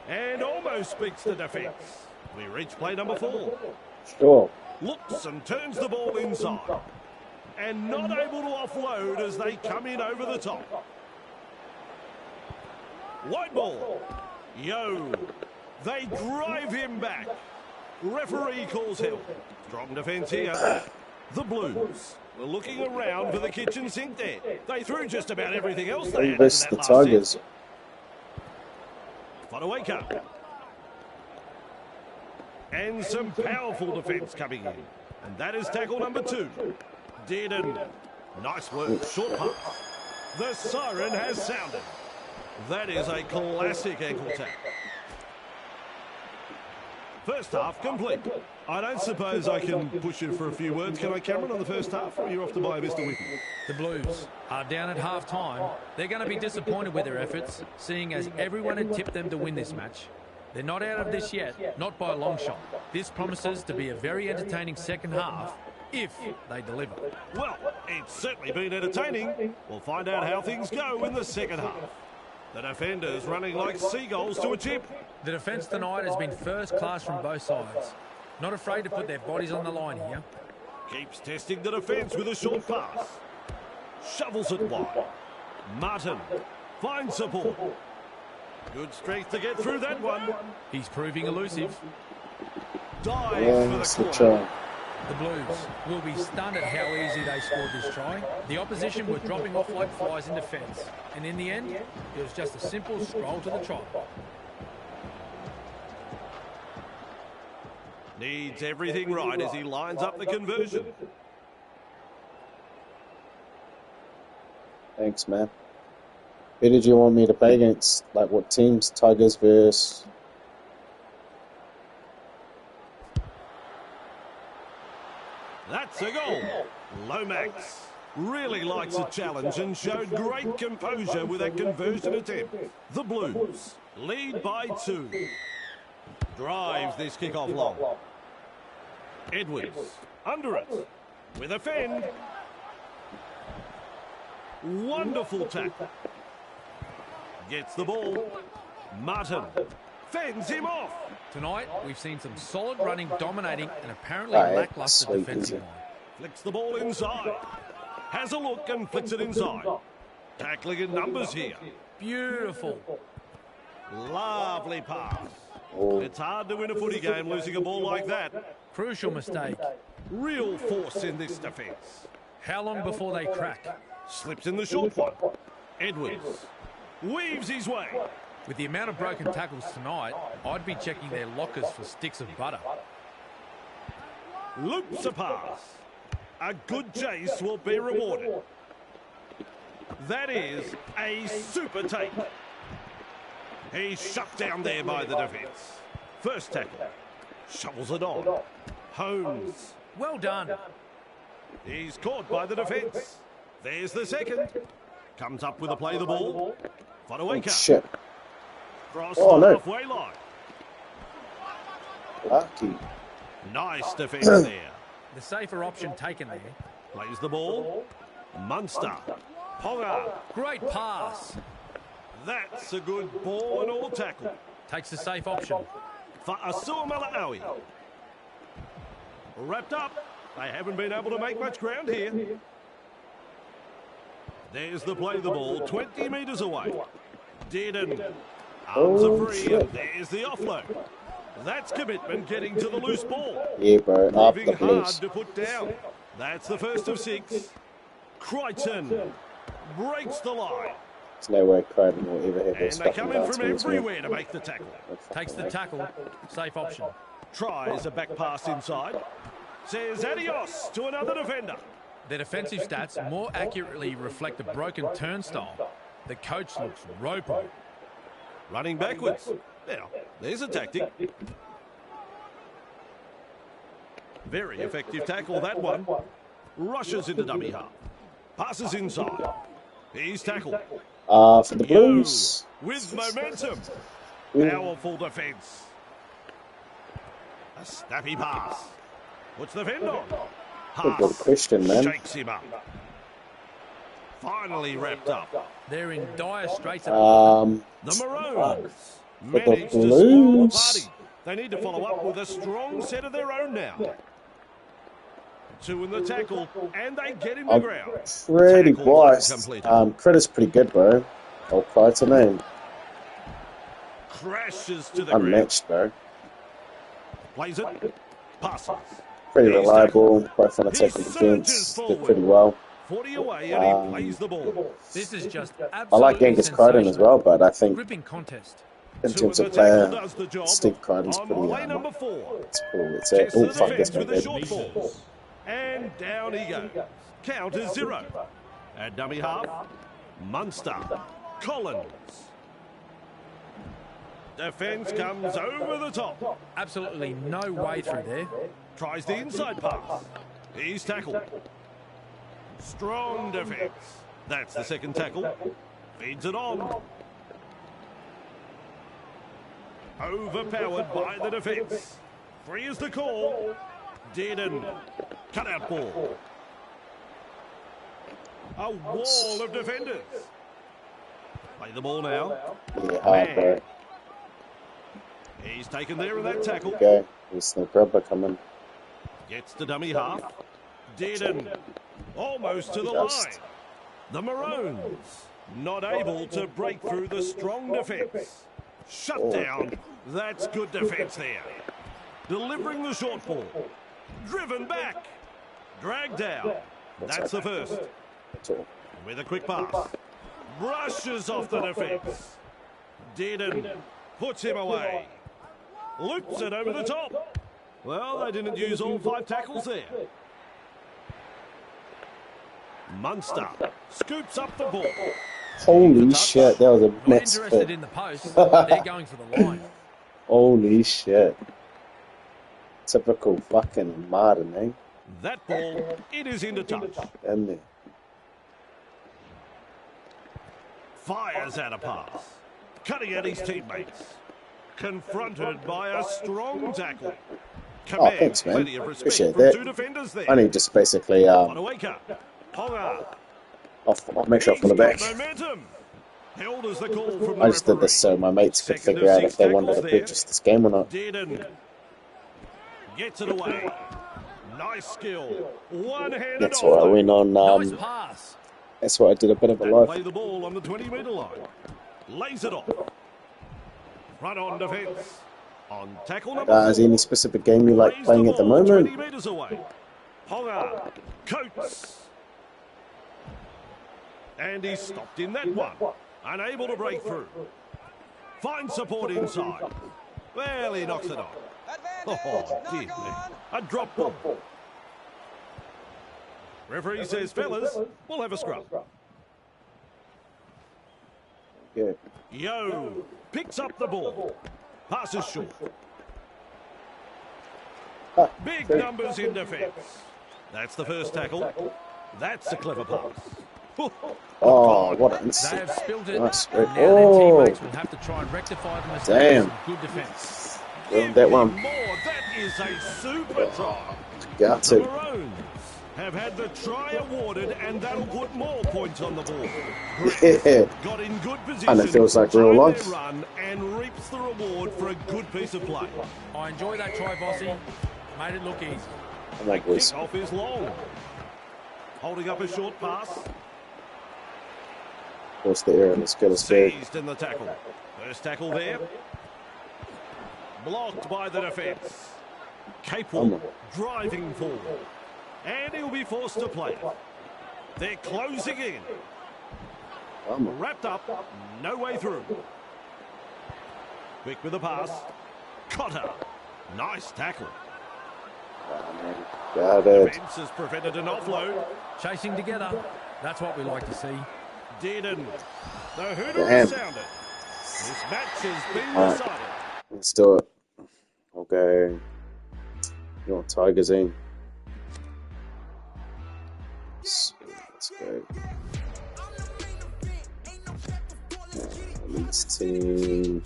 And almost beats the defence. We reach play number 4. Sure. Looks and turns the ball inside. And not able to offload as they come in over the top. White ball. Yo. They drive him back. Referee calls help. Strong defence here. The Blues were looking around for the kitchen sink there. They threw just about everything else they had in that the last Tigers. set. Fodawaker. And some powerful defence coming in. And that is tackle number 2. Dearden. Nice work. Short pass. The siren has sounded. That is a classic ankle tap. First half complete. I don't suppose I can push you for a few words. Can I, Cameron, on the first half? Or are you off to buy Mr. Whitney? The Blues are down at half-time. They're going to be disappointed with their efforts, seeing as everyone had tipped them to win this match. They're not out of this yet, not by a long shot. This promises to be a very entertaining second half, if they deliver. Well, it's certainly been entertaining. We'll find out how things go in the second half. The defenders running like seagulls to a tip. The defence tonight has been first class from both sides. Not afraid to put their bodies on the line here. Keeps testing the defence with a short pass. Shovels it wide. Martin finds support. Good strength to get through that one. He's proving elusive. Dives for the corner. The Blues will be stunned at how easy they scored this try. The opposition were dropping off like flies in defence. And in the end, it was just a simple scroll to the try. Needs everything right as he lines up the conversion. Thanks, man. Who did you want me to play against? Like what teams? Tigers versus... That's a goal. Lomax really likes a challenge and showed great composure with that conversion attempt. The Blues lead by 2. Drives this kick-off long. Edwards under it with a fend. Wonderful tackle. Gets the ball. Martin fends him off. Tonight, we've seen some solid running, dominating, and apparently lacklustre defensive line. Flicks the ball inside. Has a look and flicks it inside. Tackling in numbers here. Beautiful. Lovely pass. It's hard to win a footy game losing a ball like that. Crucial mistake. Real force in this defence. How long before they crack? Slips in the short one. Edwards weaves his way. With the amount of broken tackles tonight, I'd be checking their lockers for sticks of butter. Loops a pass. A good chase will be rewarded. That is a super take. He's shut down there by the defence. First tackle. Shovels it on. Holmes. Well done. He's caught by the defence. There's the second. Comes up with a play the ball. Fodawaker. Shit. Cross Oh, the no. halfway line. Lucky. Nice defence there. The safer option taken there. Plays the ball. Munster. Ponga. Great pass. That's a good ball and all tackle. Takes the safe option. For Asua Malaawi. Wrapped up. They haven't been able to make much ground here. There's the play the ball, 20 metres away. Dearden. Arms are free, and there's the offload. That's commitment getting to the loose ball. Yeah, bro. Up Moving the hard Blues. to put down. That's the first of 6. Crichton breaks the line. There's no way Crichton will ever have And this they fucking come in from dance moves, man. everywhere to make the tackle. Takes the tackle. Safe option. Tries a back pass inside. Says adios to another defender. Their defensive stats more accurately reflect a broken turnstile. The coach looks rope-on. Running backwards. Now, there's a tactic. Very effective tackle, that one. Rushes into dummy half. Passes inside. He's tackled. For the Blues. With momentum. Ooh. Powerful defence. A snappy pass. Puts the fend on. Good question, man. Shakes him up. Finally wrapped up. They're in dire straits. The Maroons For the managed to spoil the Blues. party. They need to follow up with a strong set of their own now. 2 in the tackle, and they get him to ground. Pretty Tackle biased. uncompleted. Critter's pretty good, bro. I'll cry to name. Crashes to the ground. Unmatched, bro. Plays it. Passes. Pretty He's reliable. tackled. Both on He attack and defense. surges Did forward. pretty well. 40 away and he plays the ball. This is just I like absolutely Genghis Crichton as well, but I think gripping contest. in Two terms of of the tackle player, does the job. Steve Crichton's On pretty play number 4. it's cool. It's Checks oh the fuck, that's defence my with the bad. short balls. And down he goes. Count is 0. At dummy half, Munster. Collins. Defence comes over the top. Absolutely no way through there. Tries the inside pass. He's tackled. Strong defence. That's the second tackle. Feeds it on. Overpowered by the defence. Free is the call. Dearden. Cut out ball. A wall of defenders. Play the ball now. Yeah, hard, bro. He's taken there in that tackle. Okay, there's no grubber coming. Gets to dummy half. Dearden. Almost to the Just. line. The Maroons. Not able to break through the strong defence. Shut down. That's good defence there. Delivering the short ball. Driven back. Dragged down. That's the first. That's all. With a quick pass. Brushes off the defence. Dearden puts him away. Loops it over the top. Well, they didn't use all 5 tackles there. Munster scoops up the ball. Holy shit, that was a Not mess interested fit. in the post. They're going for the line. Holy shit. Typical fucking Martin, eh? That ball, it is into touch. Damn it. Fires out a pass. Cutting at his teammates. Confronted by a strong tackle. Oh, thanks, man. Plenty of respect Appreciate from that. 2 defenders there. I need just basically, Wanawaker. Ponga. I'll make sure I He's pull it back. got momentum. Held as the call from the I just did referee. this so my mates could Second figure of out 6 if they wanted to tackles there. purchase this game or not. Dearden gets it away. Nice skill. One-handed That's what I offload. went on. Nice pass. That's what I did a bit of a And live. play the ball on the 20-metre line. Lays it off. Front on defence. On tackle number 4. Is there any specific game you like Plays playing at the ball moment? 20 metres away. Ponga. Coates. And he's stopped in that one. Unable to break through. Finds support inside. Well, he knocks it on. Oh, dear me. A drop ball. Referee says, fellas, we'll have a scrum. Yeah. Yo picks up the ball. Passes short. Big numbers in defence. That's the first tackle. That's a clever pass. Oh, what an They instant. have spilled it. Nice. And now Oh. their teammates will have to try and rectify the mistake. Damn. with some Good defence. Well, that one. More. That is a super try. Got The to. Maroons have had the try awarded, and that'll put more points on the board. Yeah. Got in good position. And it feels like real timed life. their run and reaps the reward for a good piece of play. I enjoy that try, Bossy. Made it look easy. Come on, boys. Kick-off is long. Holding up a short pass. What's the error? Let's go. Let's go. Seized in the tackle. First tackle there. Blocked by the defence. Capel driving forward. And he'll be forced to play it. They're closing in. Wrapped up. No way through. Quick with the pass. Cotter. Nice tackle. Got it. Defence has prevented an offload. Chasing together. That's what we like to see. Dearden. The hooter Damn. has sounded. This match has been decided. Let's do it. Okay. You want Tigers in? Let's go. Leeds team.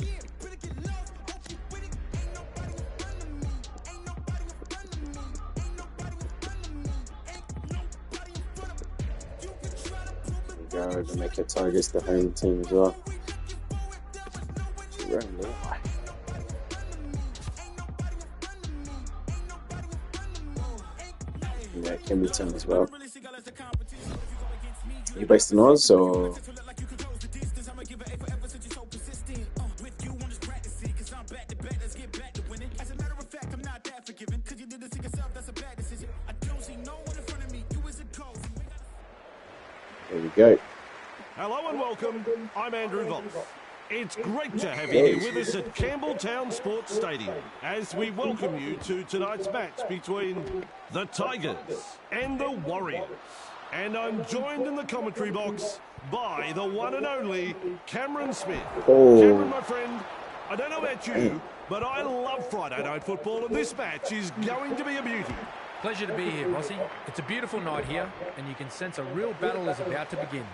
There we go, to make your Tigers the home team as well. Yeah, Kempton as well. You based in Oz or? go. Hello and welcome. I'm Andrew Voss. It's great to have you here with us at Campbelltown Sports Stadium as we welcome you to tonight's match between the Tigers and the Warriors. And I'm joined in the commentary box by the one and only Cameron Smith. Oh. Cameron, my friend, I don't know about you, but I love Friday night football, and this match is going to be a beauty. Pleasure to be here, Rossi. It's a beautiful night here, and you can sense a real battle is about to begin.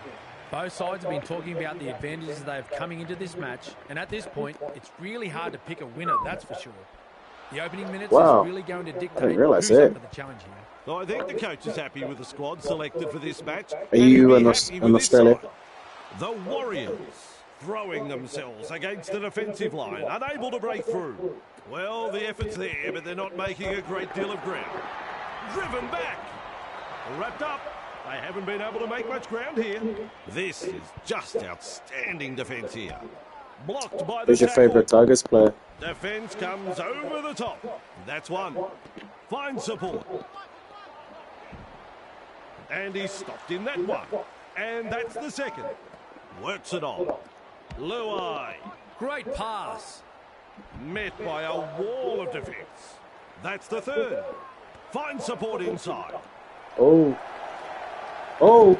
Both sides have been talking about the advantages they have coming into this match, and at this point, it's really hard to pick a winner, that's for sure. The opening minutes is really going to dictate who's up for the challenge here. So I think the coach is happy with the squad selected for this match. Are you in Australia? The Warriors throwing themselves against the defensive line, unable to break through. Well, the effort's there, but they're not making a great deal of ground. Driven back. Wrapped up. They haven't been able to make much ground here. This is just outstanding defence here. Blocked by the Who's your favourite Tigers player? Defence comes over the top. That's one. Finds support. And he's stopped in that one. And that's the second. Works it on. Luai. Great pass. Met by a wall of defence. That's the third. Finds support inside. Oh. Oh.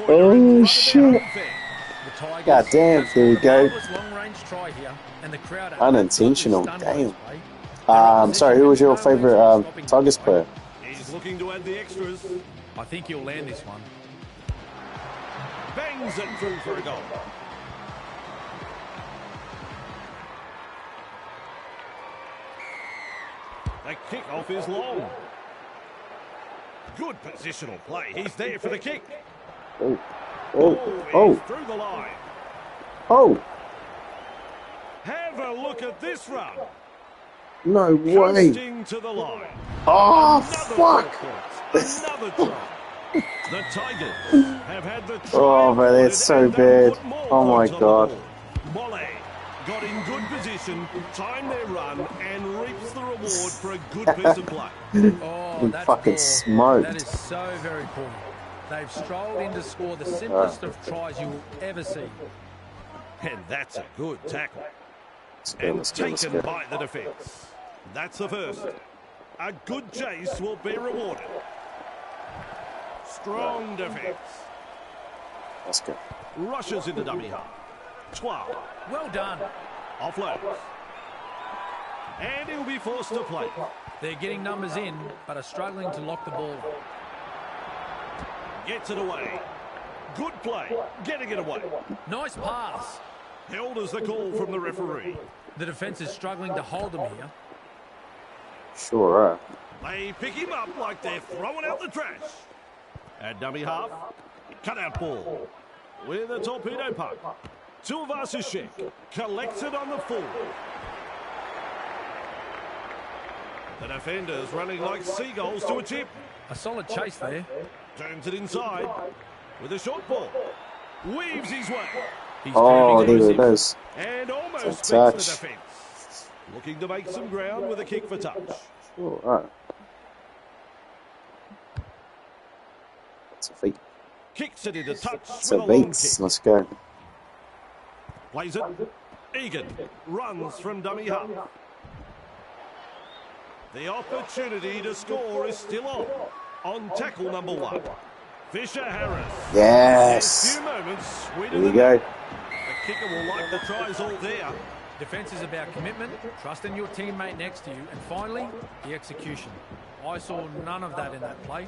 Oh, shit. God damn, there we go. Unintentional, damn. I'm sorry, who was your favourite Tigers player? He's looking to add the extras. I think he'll land this one. Bangs it through for a goal. The kick-off is long. Good positional play. He's there for the kick. Oh. Oh. Oh. Through the line. Oh. Have a look at this run. No way. Coasting to the line. Oh, Another fuck. Another try. The Tigers have had the try. Oh, man, it's so bad. Oh, my God. Molle got in good position, timed their run, and reaps the reward for a good piece of play. Oh, that's fucking poor. smoked. That is so very poor. They've strolled in to score the simplest of tries you will ever see. And that's a good tackle. Let's go. Taken by the defence. That's the first. A good chase will be rewarded. Strong defence. Let's go. Rushes into dummy half. 12. Well done. Offloads. And he'll be forced to play. They're getting numbers in, but are struggling to lock the ball up. Gets it away. Good play. Getting it away. Nice pass. Held as the call from the referee. The defence is struggling to hold them here. Sure. They pick him up like they're throwing out the trash. At dummy half. Cutout ball. With a torpedo puck. Tulvasishek collects it on the full. The defenders running like seagulls to a tip. A solid chase there. Turns it inside with a short ball. Weaves his way. He's Oh, there it is. And almost beats touch. the defence. Looking to make some ground with a kick for touch. Sure, right. That's a feat. Kicks it into touch It's with a a long beats. kick. Let's go. Plays it. Egan runs from dummy half. The opportunity to score is still on tackle number 1. Fisher Harris. Yes. A few moments. There you go. The kicker will like the tries all there. Defence is about commitment, trusting your teammate next to you, and finally, the execution. I saw none of that in that play.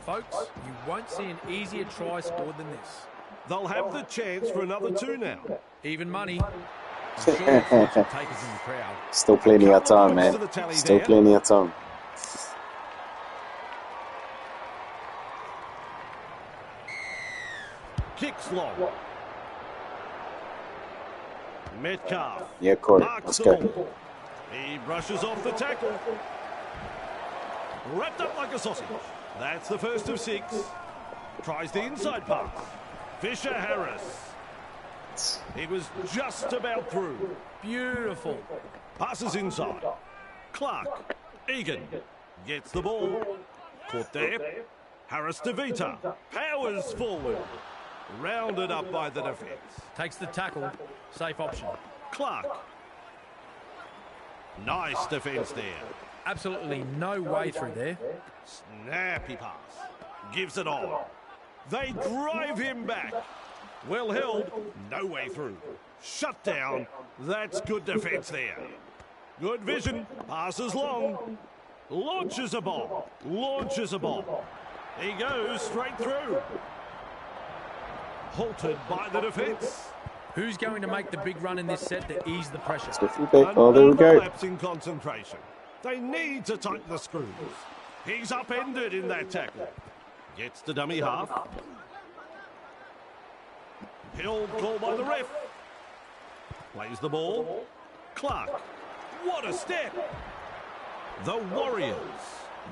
Folks, you won't see an easier try scored than this. They'll have the chance for another 2 now. Even money. I'm sure it's lots of takers in the crowd. Still plenty of time, man. Still plenty of time. Kicks long. Metcalf. Yeah, Corey. Marks Let's the go. ball. He brushes off the tackle. Wrapped up like a sausage. That's the first of 6. Tries the inside pass. Fisher Harris. It was just about through. Beautiful. Passes inside. Clark. Egan. Gets the ball. Caught there. Harris DeVita powers forward. Rounded up by the defence. Takes the tackle. Safe option. Clark. Nice defence there. Absolutely no way through there. Snappy pass. Gives it on. They drive him back. Well held. No way through. Shut down. That's good defence there. Good vision. Passes long. Launches a ball. Launches a ball. He goes straight through. Halted by the defence. Who's going to make the big run in this set to ease the pressure? Oh, there we go. Lapse in concentration. They need to tighten the screws. He's upended in that tackle. Gets the dummy half. Held call by the ref. Plays the ball. Clark. What a step. The Warriors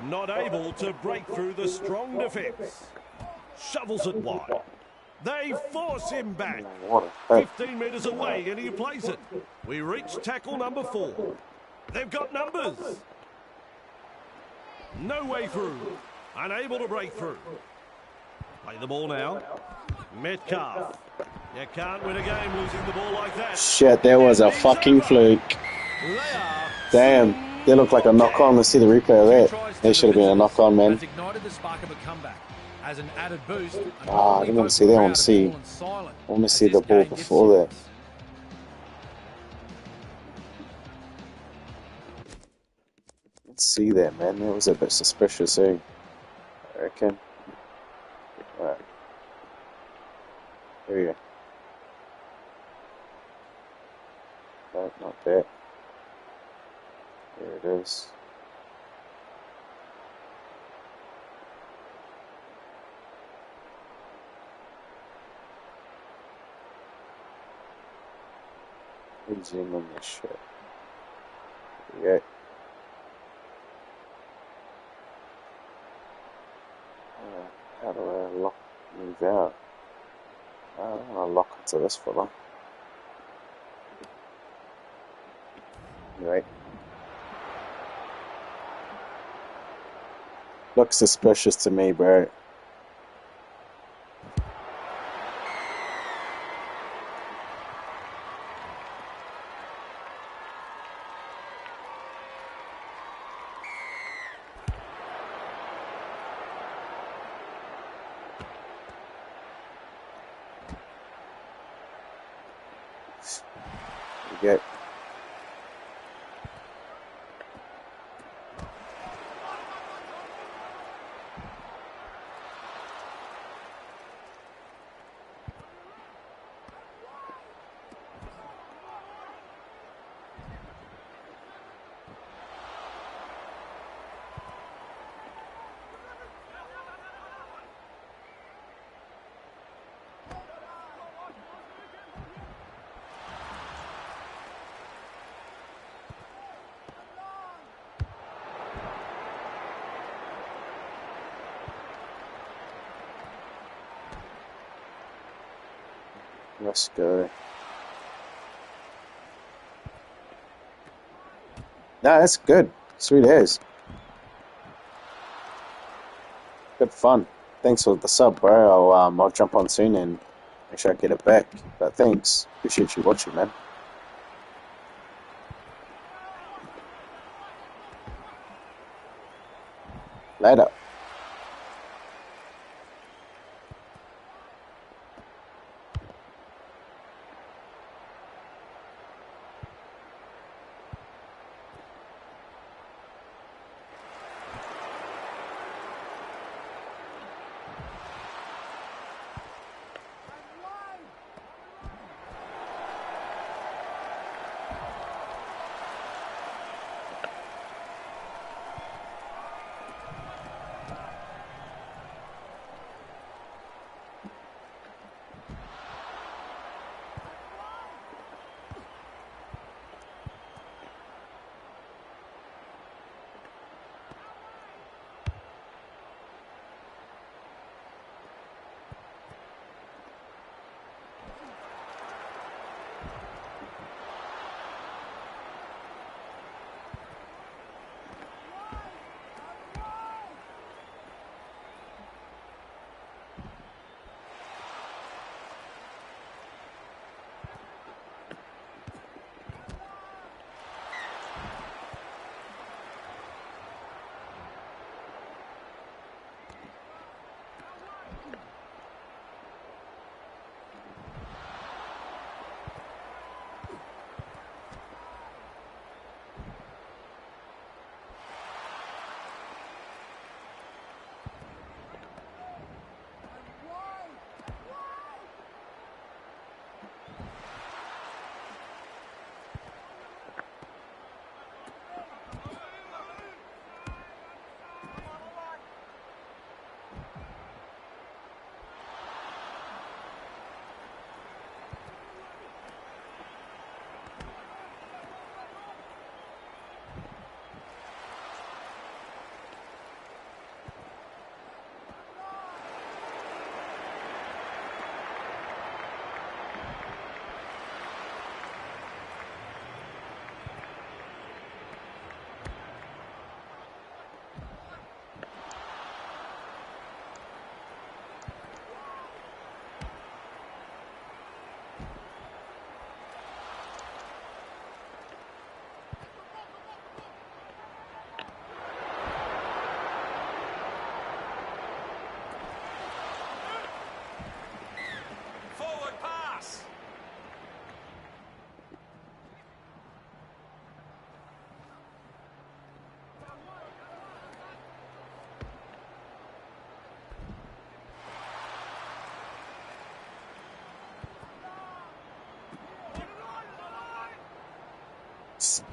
not able to break through the strong defence. Shovels it wide. They force him back. 15 metres away and he plays it. We reach tackle number 4. They've got numbers. No way through. Unable to break through. Play the ball now. Metcalf. You can't win a game losing the ball like that. Shit, there was a fucking fluke. Damn, they look like a knock-on. Let's see the replay of that. They should have been a knock-on, man. Has ignited the spark of a comeback. As an added boost, I didn't want to see that. I want to see the ball before that. Let's see that, man. That was a bit suspicious, eh? I reckon. Alright. Here we go. No, not that. There it is. Zoom on this shit. There we go. How do I move out? I don't want to lock into this for long. Anyway. Looks suspicious to me, bro. Get Let's go. Nah, that's good. Sweet as. Good fun. Thanks for the sub, bro. I'll jump on soon and make sure I get it back. But thanks. Appreciate you watching, man. Later. Nice.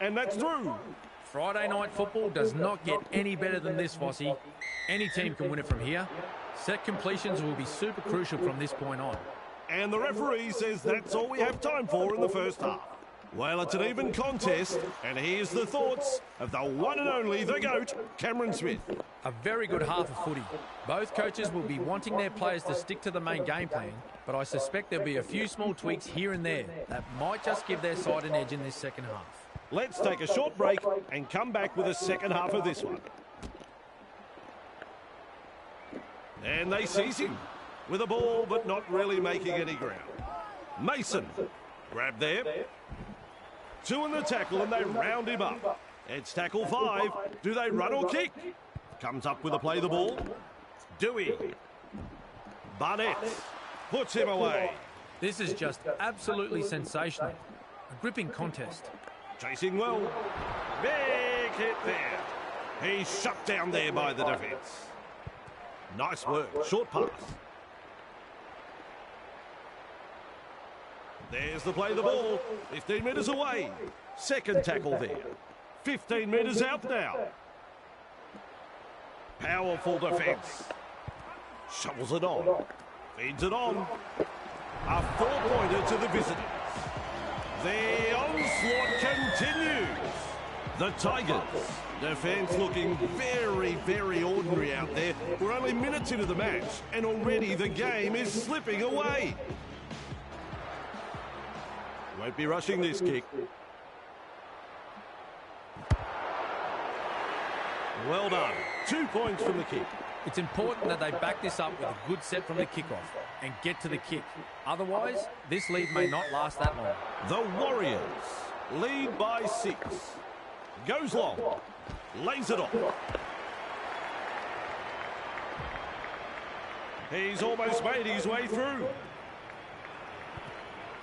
And that's through. Friday night football does not get any better than this, Vossi. Any team can win it from here. Set completions will be super crucial from this point on. And the referee says that's all we have time for in the first half. Well, it's an even contest, and here's the thoughts of the one and only, the GOAT, Cameron Smith. A very good half of footy. Both coaches will be wanting their players to stick to the main game plan, but I suspect there'll be a few small tweaks here and there that might just give their side an edge in this second half. Let's take a short break and come back with the second half of this one. And they seize him with a ball, but not really making any ground. Mason, grab there. Two in the tackle, and they round him up. It's tackle 5. Do they run or kick? Comes up with a play the ball. Dewey. Barnett puts him away. This is just absolutely sensational. A gripping contest. Chasing well. Big hit there. He's shut down there by the defence. Nice work. Short pass. There's the play the ball. 15 metres away. Second tackle there. 15 metres out now. Powerful defence. Shovels it on. Feeds it on. A 4-pointer to the visitors. The onslaught continues. The Tigers' defence looking very, very ordinary out there. We're only minutes into the match, and already the game is slipping away. Won't be rushing this kick. Well done. 2 points from the kick. It's important that they back this up with a good set from the kickoff and get to the kick. Otherwise, this lead may not last that long. The Warriors lead by 6. Goes long. Lays it off. He's almost made his way through.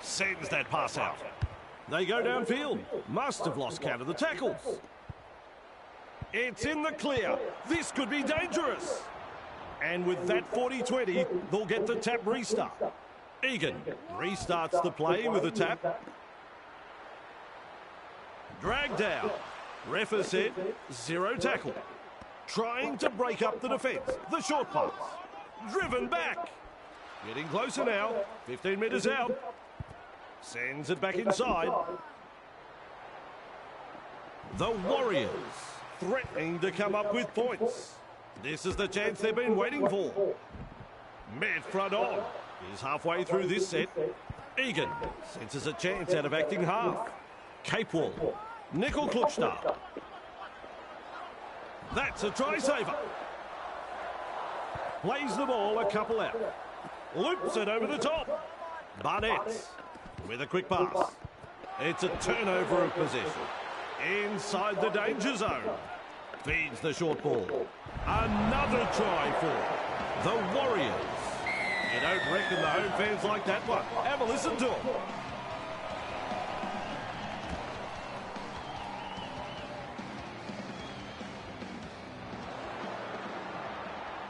Sends that pass out. They go downfield. Must have lost count of the tackles. It's in the clear. This could be dangerous. And with that 40-20, they'll get the tap restart. Egan restarts the play with a tap. Dragged out. Ref has said 0 tackle. Trying to break up the defence. The short pass. Driven back. Getting closer now. 15 metres out. Sends it back inside. The Warriors threatening to come up with points. This is the chance they've been waiting for. Mid front on. He's halfway through this set. Egan senses a chance out of acting half. Capewell. Nickel Klukstad. That's a try saver. Plays the ball a couple out. Loops it over the top. Barnett with a quick pass. It's a turnover of possession. Inside the danger zone. Feeds the short ball. Another try for the Warriors. You don't reckon the home fans like that one. Have a listen to them.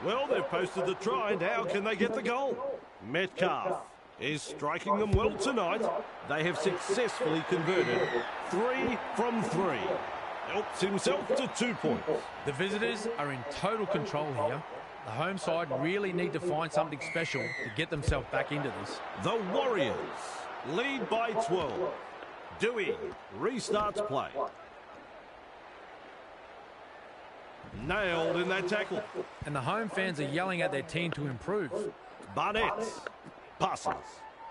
Well, they've posted the try. Now can they get the goal? Metcalf is striking them well tonight. They have successfully converted 3 from 3. Helps himself to 2 points. The visitors are in total control here. The home side really need to find something special to get themselves back into this. The Warriors lead by 12. Dewey restarts play. Nailed in that tackle. And the home fans are yelling at their team to improve. Barnett passes.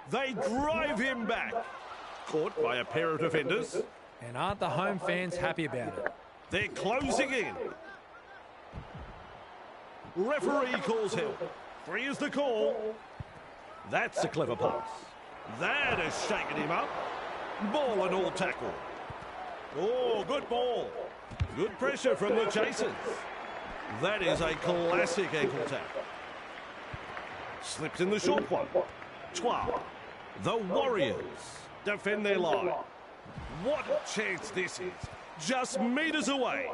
They drive him back. Caught by a pair of defenders. And aren't the home fans happy about it? They're closing in. Referee calls help. 3 is the call. That's a clever pass. That has shaken him up. Ball and all tackle. Oh, good ball. Good pressure from the chasers. That is a classic ankle tap. Slips in the short one. 12. The Warriors defend their line. What a chance this is. Just meters away.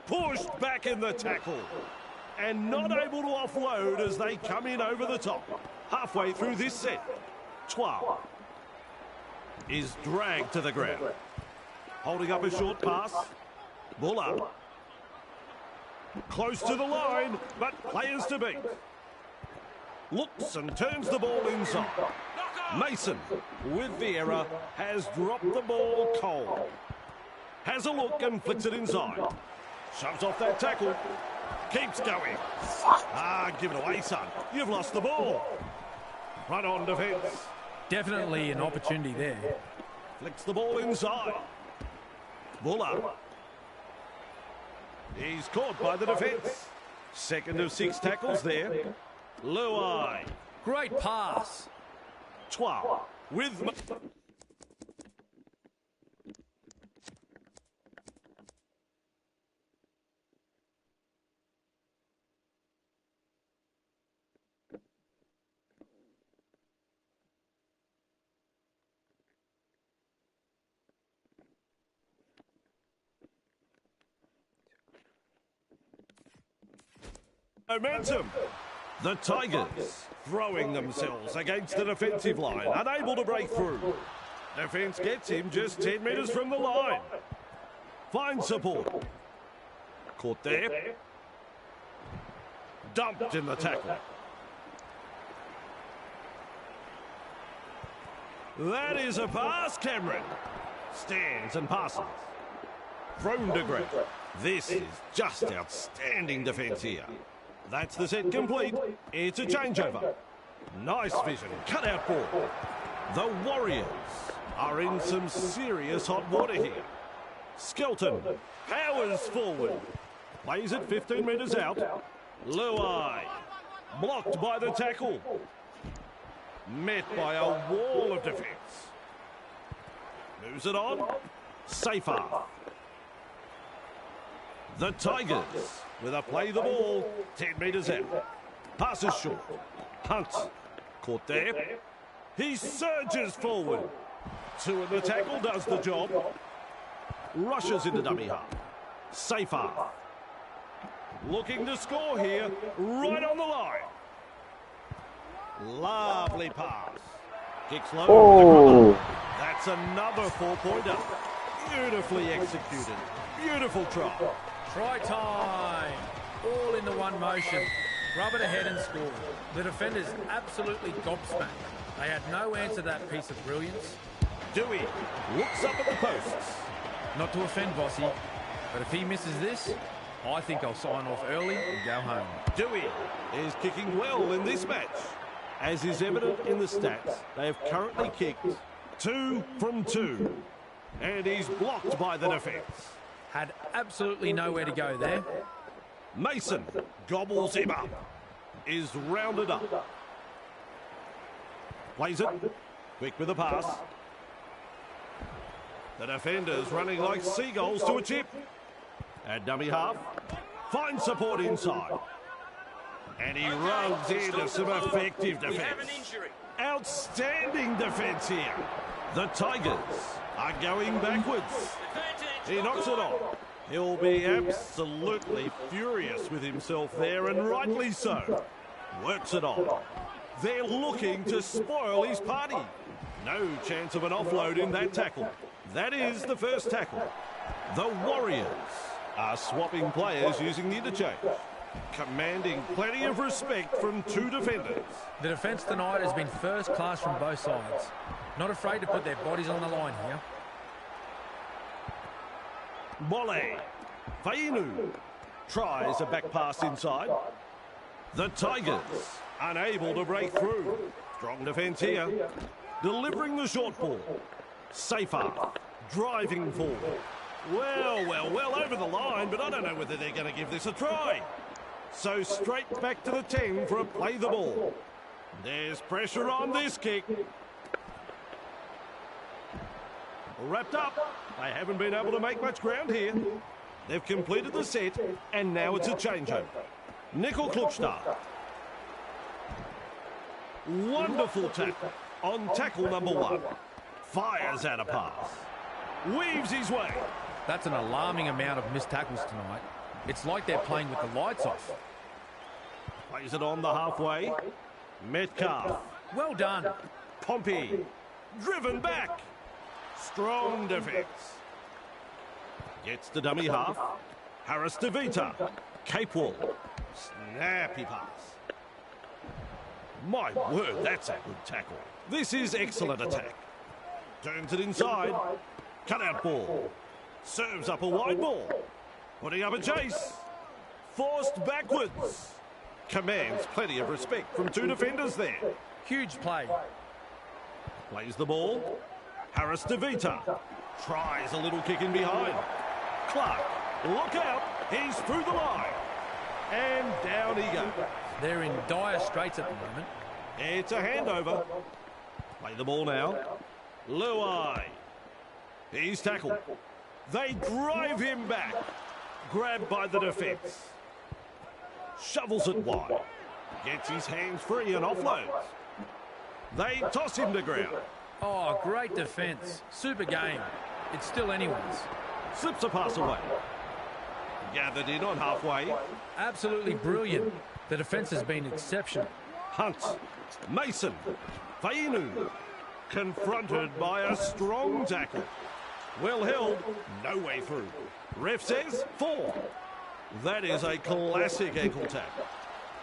Pushed back in the tackle. And not able to offload as they come in over the top. Halfway through this set. 12 is dragged to the ground. Holding up a short pass. Ball up. Close to the line, but players to beat. Looks and turns the ball inside. Mason, with the error, has dropped the ball cold. Has a look and flicks it inside. Shoves off that tackle. Keeps going. Give it away, son. You've lost the ball. Run on defence. Definitely an opportunity there. Flicks the ball inside. Ball up. He's caught by the defence. Second of 6 tackles there. Luai. Great pass. 12 with... momentum. The Tigers throwing themselves against the defensive line, unable to break through. Defence gets him just 10 metres from the line. Finds support. Caught there. Dumped in the tackle. That is a pass, Cameron. Stands and passes. Thrown to ground. This is just outstanding defence here. That's the set complete. It's a changeover. Nice vision. Cut out ball. The Warriors are in some serious hot water here. Skelton powers forward. Plays it 15 metres out. Luai blocked by the tackle. Met by a wall of defence. Moves it on. Safer. The Tigers with a play the ball 10 metres out. Passes short. Hunt. Caught there. He surges forward. 2 in the tackle, does the job. Rushes into dummy half. Safer. Looking to score here. Right on the line. Lovely pass. Kicks low. Oh. That's another 4-pointer. Beautifully executed. Beautiful try. Try time. All in the one motion. Rub it ahead and score. The defenders absolutely gobsmacked. They had no answer to that piece of brilliance. Dewey looks up at the posts. Not to offend Bossy, but if he misses this, I think I'll sign off early and go home. Dewey is kicking well in this match. As is evident in the stats, they have currently kicked 2 from 2. And he's blocked by the defence. Had absolutely nowhere to go there. Mason gobbles him up. Is rounded up. Plays it. Quick with the pass. The defenders running like seagulls to a chip. At dummy half. Finds support inside. And he runs into some effective defence. Outstanding defence here. The Tigers are going backwards. He knocks it off. He'll be absolutely furious with himself there, and rightly so. Works it on. They're looking to spoil his party. No chance of an offload in that tackle. That is the first tackle. The Warriors are swapping players using the interchange, commanding plenty of respect from two defenders. The defence tonight has been first class from both sides. Not afraid to put their bodies on the line here. Mole. Fainu tries a back pass inside. The Tigers unable to break through. Strong defence here. Delivering the short ball. Safer. Driving forward. Well, over the line, but I don't know whether they're going to give this a try. So straight back to the 10 for a play the ball. There's pressure on this kick. Wrapped up. They haven't been able to make much ground here. They've completed the set, and now it's a changeover. Nickel Klukstad. Wonderful tackle on tackle number 1. Fires out a pass. Weaves his way. That's an alarming amount of missed tackles tonight. It's like they're playing with the lights off. Plays it on the halfway. Metcalf. Well done. Pompey. Driven back. Strong defence. Gets the dummy half. Harris DeVita. Cape Wall. Snappy pass. My word, that's a good tackle. This is excellent attack. Turns it inside. Cutout ball. Serves up a wide ball. Putting up a chase. Forced backwards. Commands plenty of respect from two defenders there. Huge play. Plays the ball. Harris DeVita. Tries a little kick in behind. Clark. Look out. He's through the line. And down he goes. They're in dire straits at the moment. It's a handover. Play the ball now. Luai. He's tackled. They drive him back. Grabbed by the defence. Shovels it wide. Gets his hands free and offloads. They toss him to ground. Oh, great defence. Super game. It's still anyone's. Slips a pass away. Gathered in on halfway. Absolutely brilliant. The defence has been exceptional. Hunt. Mason. Fainu. Confronted by a strong tackle. Well held. No way through. Ref says 4. That is a classic ankle tap.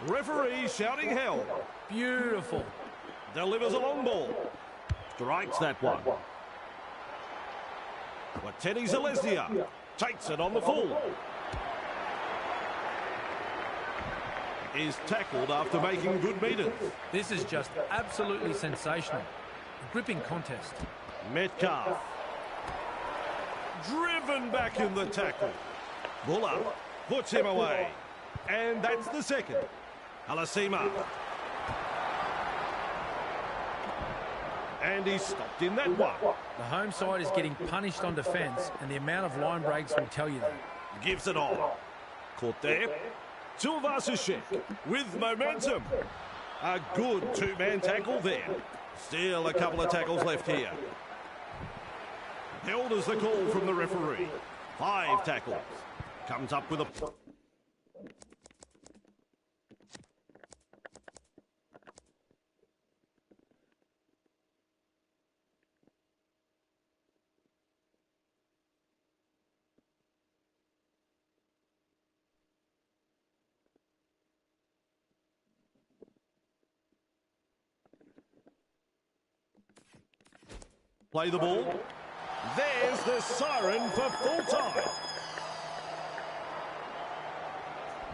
Referee shouting hell. Beautiful. Delivers a long ball. Strikes that one. Wateni Zalesnia takes it on the full. Is tackled after making good meters. This is just absolutely sensational. A gripping contest. Metcalf. Driven back in the tackle. Buller puts him away. And that's the second. Alasima. And he's stopped in that one. The home side is getting punished on defence, and the amount of line breaks will tell you that. Gives it on. Caught there. Tulvasishek with momentum. A good two-man tackle there. Still a couple of tackles left here. Held as the call from the referee. 5 tackles. Comes up with a... Play the ball. There's the siren for full time.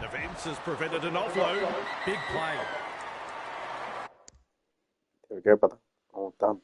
Defence has prevented an offload. Big play. There we go, brother. All done.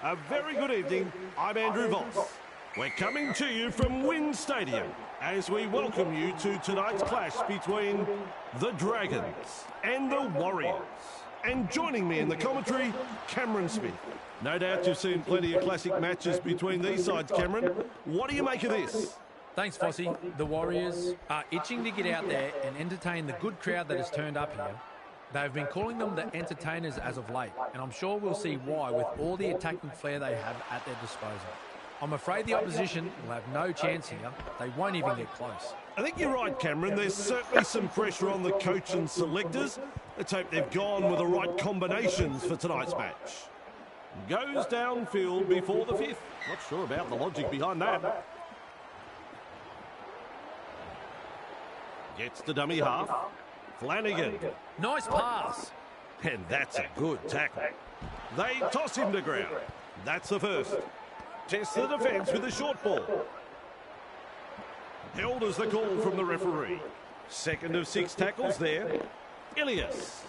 A very good evening. I'm Andrew Voss. We're coming to you from Wynn Stadium as we welcome you to tonight's clash between the Dragons and the Warriors. And joining me in the commentary, Cameron Smith. No doubt you've seen plenty of classic matches between these sides, Cameron. What do you make of this? Thanks, Fossey. The Warriors are itching to get out there and entertain the good crowd that has turned up here. They've been calling them the entertainers as of late, and I'm sure we'll see why with all the attacking flair they have at their disposal. I'm afraid the opposition will have no chance here. They won't even get close. I think you're right, Cameron. There's certainly some pressure on the coach and selectors. Let's hope they've gone with the right combinations for tonight's match. Goes downfield before the fifth. Not sure about the logic behind that. Gets the dummy half. Flanagan. Nice pass. And that's a good tackle. They toss him to ground. That's the first. Test the defence with a short ball. Held as the call from the referee. Second of 6 tackles there. Ilias.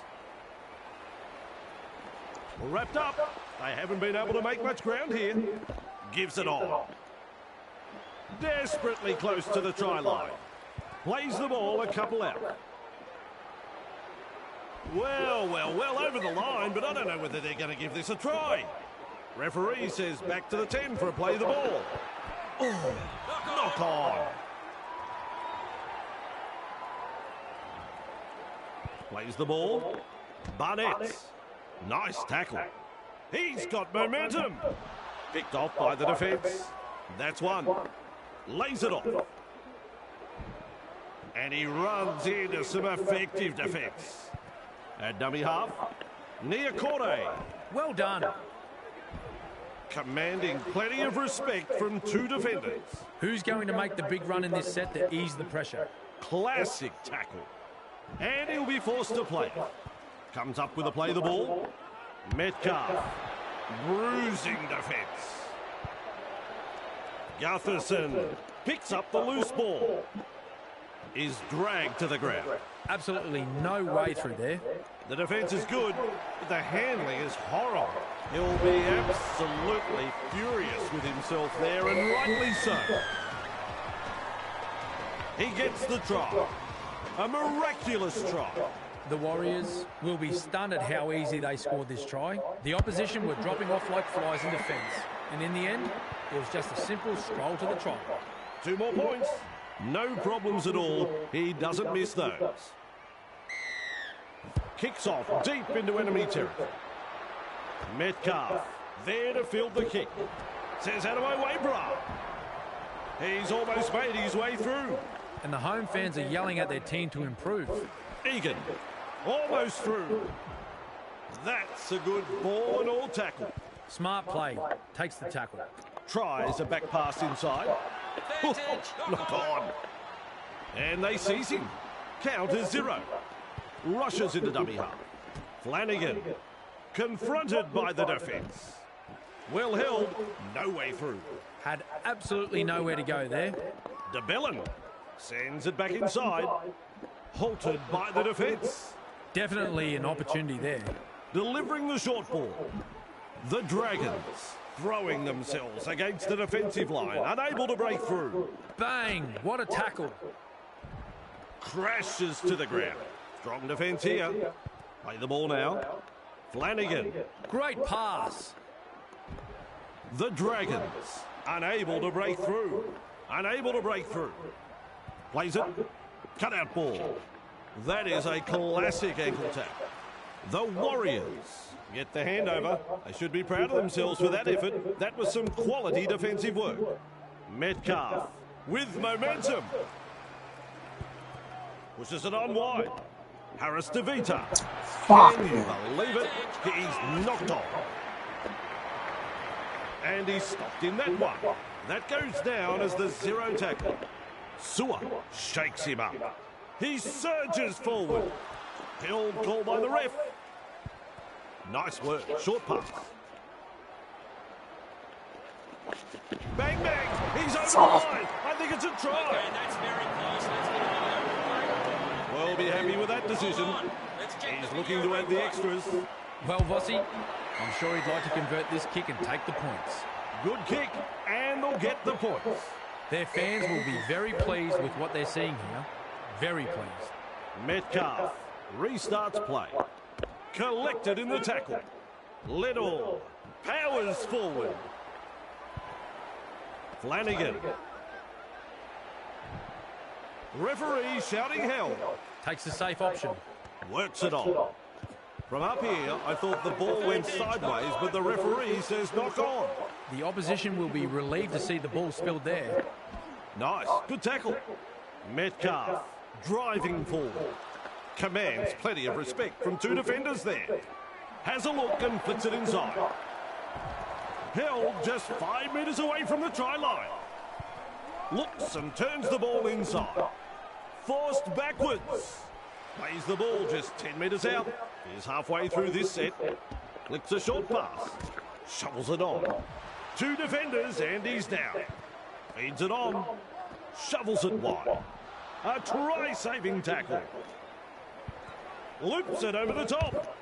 Wrapped up. They haven't been able to make much ground here. Gives it on. Desperately close to the try line. Plays the ball a couple out. Well over the line, but I don't know whether they're going to give this a try. Referee says back to the 10 for a play the ball. Oh, knock on. Plays the ball. Barnett. Nice tackle. He's got momentum. Picked off by the defence. That's one. Lays it off. And he runs into some effective defence. At dummy half. Niakore. Well done. Commanding plenty of respect from 2 defenders. Who's going to make the big run in this set to ease the pressure? Classic tackle. And he'll be forced to play. Comes up with a play the ball. Metcalf. Bruising defence. Gutherson picks up the loose ball. Is dragged to the ground. Absolutely no way through there. The defence is good, but the handling is horrible. He'll be absolutely furious with himself there, and rightly so. He gets the try. A miraculous try. The Warriors will be stunned at how easy they scored this try. The opposition were dropping off like flies in defence. And in the end, it was just a simple stroll to the try. 2 more points. No problems at all. He doesn't miss those. Kicks off deep into enemy territory. Metcalf there to field the kick. Says out of my way, brah. He's almost made his way through. And the home fans are yelling at their team to improve. Egan almost through. That's a good ball and all tackle. Smart play. Takes the tackle. Tries a back pass inside. Knocked on. And they seize him. Count is 0. Rushes into dummy half. Flanagan. Confronted by the defence. Well held. No way through. Had absolutely nowhere to go there. DeBellin sends it back inside. Halted by the defence. Definitely an opportunity there. Delivering the short ball. The Dragons throwing themselves against the defensive line. Unable to break through. Bang! What a tackle. Crashes to the ground. Strong defence here. Play the ball now. Flanagan. Great pass. The Dragons unable to break through. Unable to break through. Plays it. Cut out ball. That is a classic ankle tap. The Warriors get the handover. They should be proud of themselves for that effort. That was some quality defensive work. Metcalf with momentum. Pushes it on wide. Harris to Vita. Can you believe it? He's knocked off. And he's stopped in that one. That goes down as the 0 tackle. Sewer shakes him up. He surges forward. Held call by the ref. Nice work. Short pass. Bang, bang. He's over the line. I think it's a try. Okay, that's very close. We'll be happy with that decision. He's looking to add the extras. Well, Vossi, I'm sure he'd like to convert this kick and take the points. Good kick, and they'll get the points. Their fans will be very pleased with what they're seeing here. Very pleased. Metcalf restarts play. Collected in the tackle. Little powers forward. Flanagan. Referee shouting hell. Takes the safe option. Works it on. From up here, I thought the ball went sideways, but the referee says knock on. The opposition will be relieved to see the ball spilled there. Nice. Good tackle. Metcalf driving forward. Commands plenty of respect from two defenders there. Has a look and flicks it inside. Held just 5 metres away from the try line. Looks and turns the ball inside. Forced backwards. Plays the ball just 10 metres out. Is halfway through this set. Flicks a short pass. Shovels it on. Two defenders and he's down. Feeds it on. Shovels it wide. A try-saving tackle. Loops it over the top.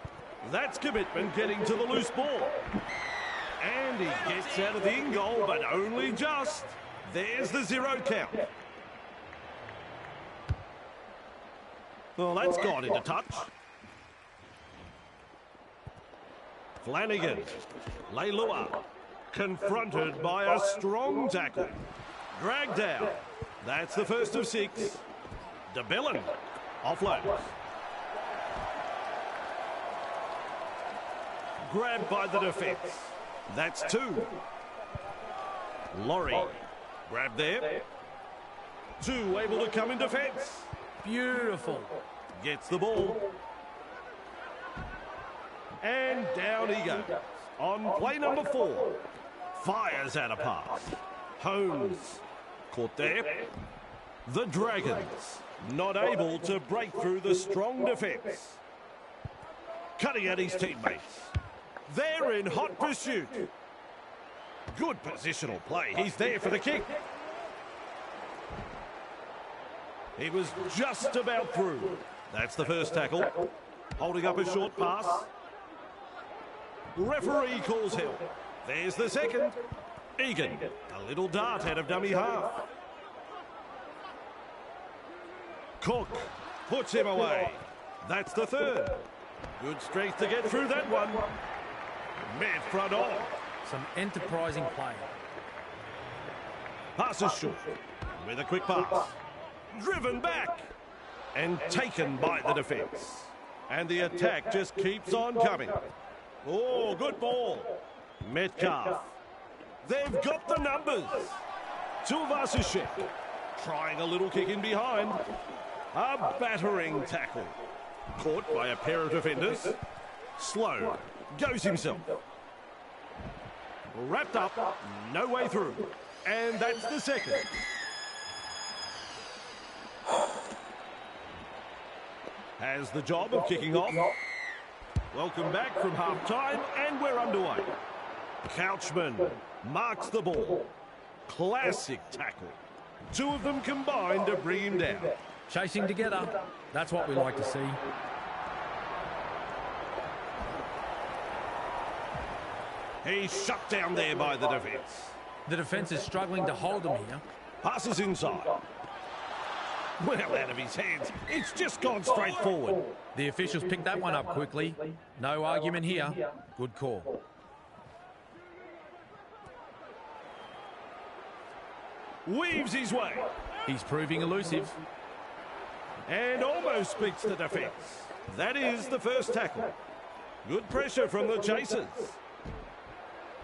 That's commitment getting to the loose ball. And he gets out of the in-goal, but only just. There's the 0 count. Well, that's gone into touch. Flanagan. Leilua. Confronted by a strong tackle. Dragged out. That's the first of 6. DeBellin. Offloads. Grabbed by the defence. That's 2. Laurie. Grabbed there. 2 able to come in defence. Beautiful. Gets the ball. And down he goes. On play number 4. Fires out a pass. Holmes. Caught there. The Dragons. Not able to break through the strong defence. Cutting at his teammates. They're in hot pursuit. Good positional play. He's there for the kick. He was just about through. That's the first tackle. Holding up a short pass. Referee calls hell. There's the second. Egan. A little dart out of dummy half. Cook puts him away. That's the third. Good strength to get through that one. Mid front on. Some enterprising play. Passes short. With a quick pass. Driven back. And taken by the defence. And the attack just keeps on coming. Oh, good ball. Metcalf. They've got the numbers. Tulvasishek. Trying a little kick in behind. A battering tackle. Caught by a pair of defenders. Slow. Goes himself. Wrapped up. No way through. And that's the second. Has the job of kicking off. Welcome back from half-time, and we're underway. Couchman marks the ball. Classic tackle. 2 of them combined to bring him down. Chasing together. That's what we like to see. He's shut down there by the defence. The defence is struggling to hold him here. Passes inside. Well, out of his hands. It's just gone straight forward. The officials picked that one up quickly. No argument here. Good call. Weaves his way. He's proving elusive. And almost beats the defence. That is the first tackle. Good pressure from the chasers.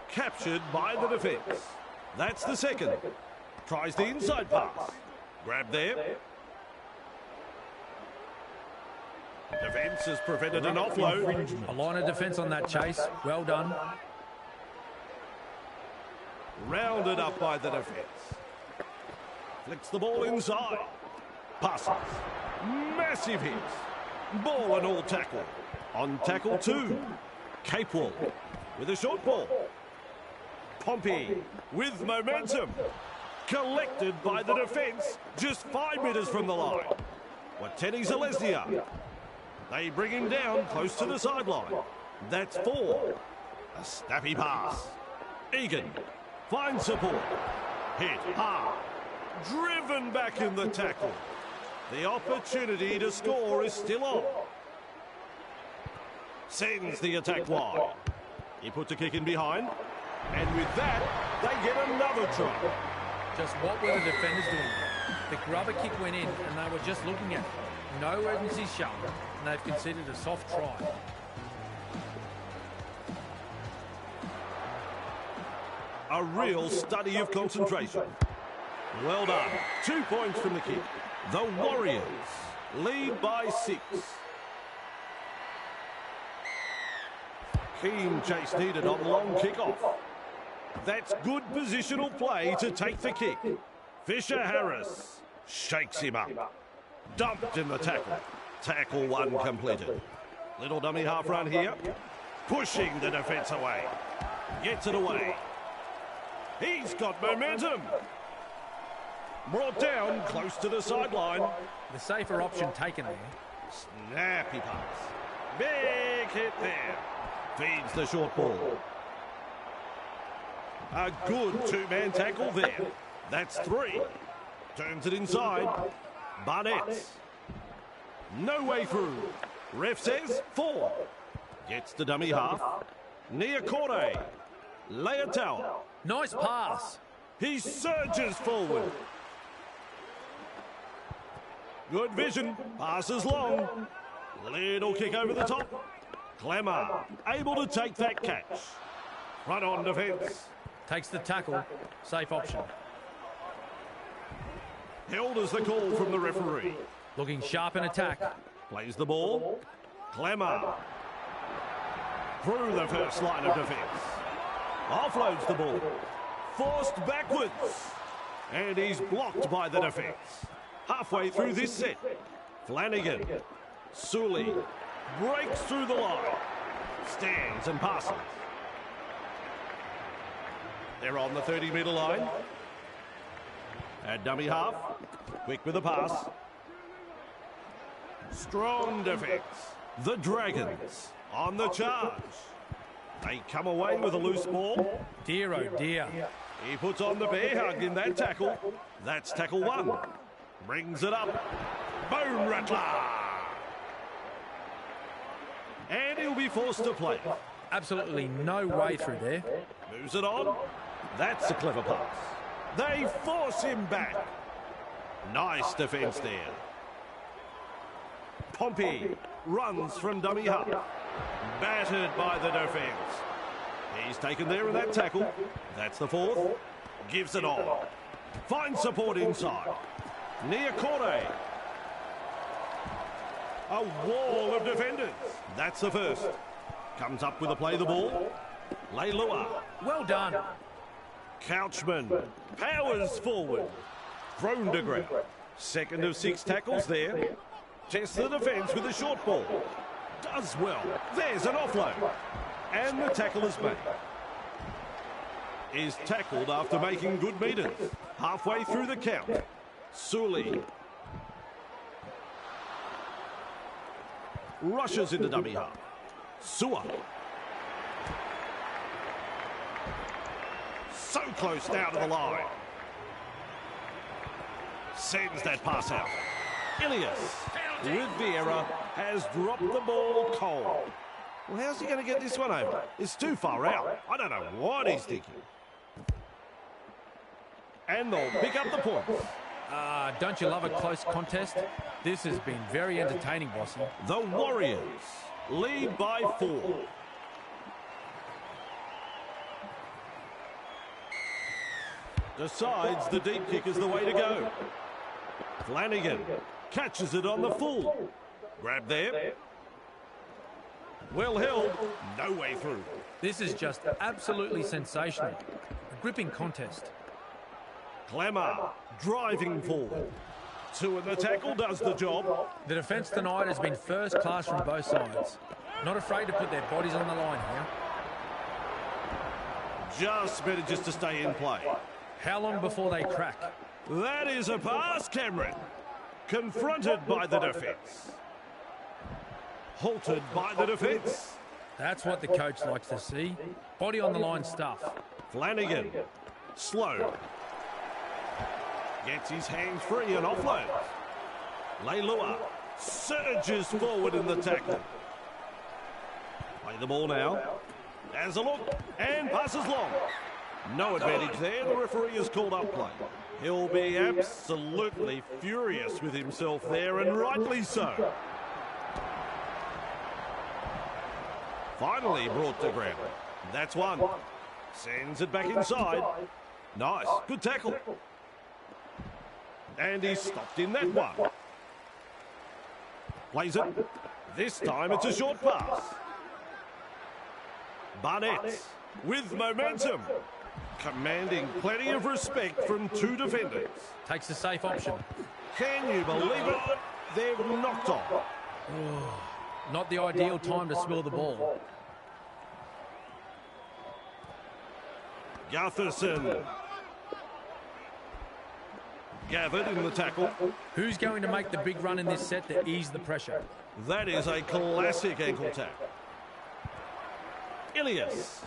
Captured by the defence. That's the second. Tries the inside pass. Grab there. Defence has prevented an offload. A line of defence on that chase. Well done. Rounded up by the defence. Flicks the ball inside. Passes. Massive hit. Ball and all tackle. On tackle 2. Capewell with a short ball. Pompey with momentum. Collected by the defence just 5 metres from the line. Wateni Zalesnia. They bring him down close to the sideline. That's 4. A snappy pass. Egan finds support. Hit hard. Driven back in the tackle. The opportunity to score is still on. Sends the attack wide. He puts a kick in behind. And with that, they get another try. Just what were the defenders doing? The grubber kick went in and they were just looking at it. No urgency shown, and they've considered a soft try. A real study of concentration. Well done. 2 points from the kick. The Warriors lead by 6. Keen chase needed on the long kick-off. That's good positional play to take the kick. Fisher-Harris shakes him up. Dumped in the tackle. Tackle 1 completed. Little dummy half run here. Pushing the defence away. Gets it away. He's got momentum. Brought down close to the sideline. The safer option taken there. Snappy pass. Big hit there. Feeds the short ball. A good two-man tackle there. That's 3. Turns it inside. Barnett. No way through. Ref says 4. Gets the dummy half. Niakore. Leotower. Nice pass. He surges forward. Good vision. Passes long. Little kick over the top. Clemmer able to take that catch. Front on defence. Takes the tackle. Safe option. Held as the call from the referee. Looking sharp in attack. Plays the ball. Clemmer. Through the first line of defence. Offloads the ball. Forced backwards. And he's blocked by the defence. Halfway through this set. Flanagan. Sully. Breaks through the line. Stands and passes. They're on the 30-metre line. At dummy half. Quick with a pass. Strong defence. The Dragons on the charge. They come away with a loose ball. Dear, oh dear. He puts on the bear hug in that tackle. That's tackle 1. Brings it up. Bone rattler. And he'll be forced to play. Absolutely no way through there. Moves it on. That's a clever pass. They force him back. Nice defence there. Pompey runs from dummy half. Battered by the defence. He's taken there in that tackle. That's the 4th. Gives it on. Finds support inside. Niakore. A wall of defenders. That's the 1st. Comes up with a play the ball. Leilua. Well done. Couchman powers forward. Thrown to ground. 2nd of 6 tackles there. Tests the defence with a short ball. Does well. There's an offload. And the tackle is made. Is tackled after making good metres. Halfway through the count. Sully. Rushes into dummy half. Sewer. So close down to the line. Sends that pass out. Ilias with Vieira has dropped the ball cold. Well, how's he going to get this one over? It's too far out. I don't know what he's thinking. And they'll pick up the points. Don't you love a close contest? This has been very entertaining, Bossy. The Warriors lead by 4. Decides the deep kick is the way to go. Flanagan catches it on the full. Grab there. Well held. No way through. This is just absolutely sensational. A gripping contest. Clemmer driving forward. 2 in the tackle does the job. The defence tonight has been first class from both sides. Not afraid to put their bodies on the line here. Just better just to stay in play. How long before they crack? That is a pass, Cameron. Confronted by the defence. Halted by the defence. That's what the coach likes to see. Body on the line stuff. Flanagan. Slow. Gets his hands free and offloads. Leilua surges forward in the tackle. Play the ball now. Has a look and passes long. No advantage there. The referee has called up play. He'll be absolutely furious with himself there, and rightly so. Finally brought to ground. That's one. Sends it back inside. Nice. Good tackle. And he's stopped in that one. Plays it. This time it's a short pass. Barnett with momentum. Commanding plenty of respect from two defenders. Takes the safe option. Can you believe it? They've knocked on. Not the ideal time to spill the ball. Gutherson. Gathered in the tackle. Who's going to make the big run in this set to ease the pressure? That is a classic ankle tap. Ilias.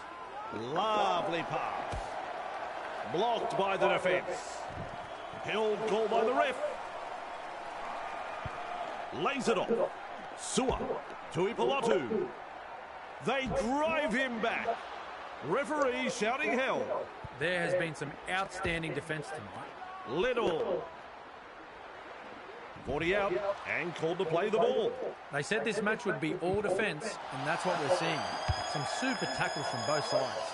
Lovely pass. Blocked by the defence. Held goal by the ref. Lays it off. Sua. Tuipulotu. They drive him back. Referee shouting hell. There has been some outstanding defence tonight. Little. 40 out and called to play the ball. They said this match would be all defence, and that's what we're seeing. Some super tackles from both sides.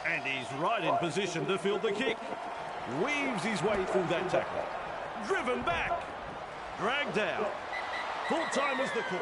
And he's right in position to field the kick. Weaves his way through that tackle. Driven back. Dragged out. Full time as the call.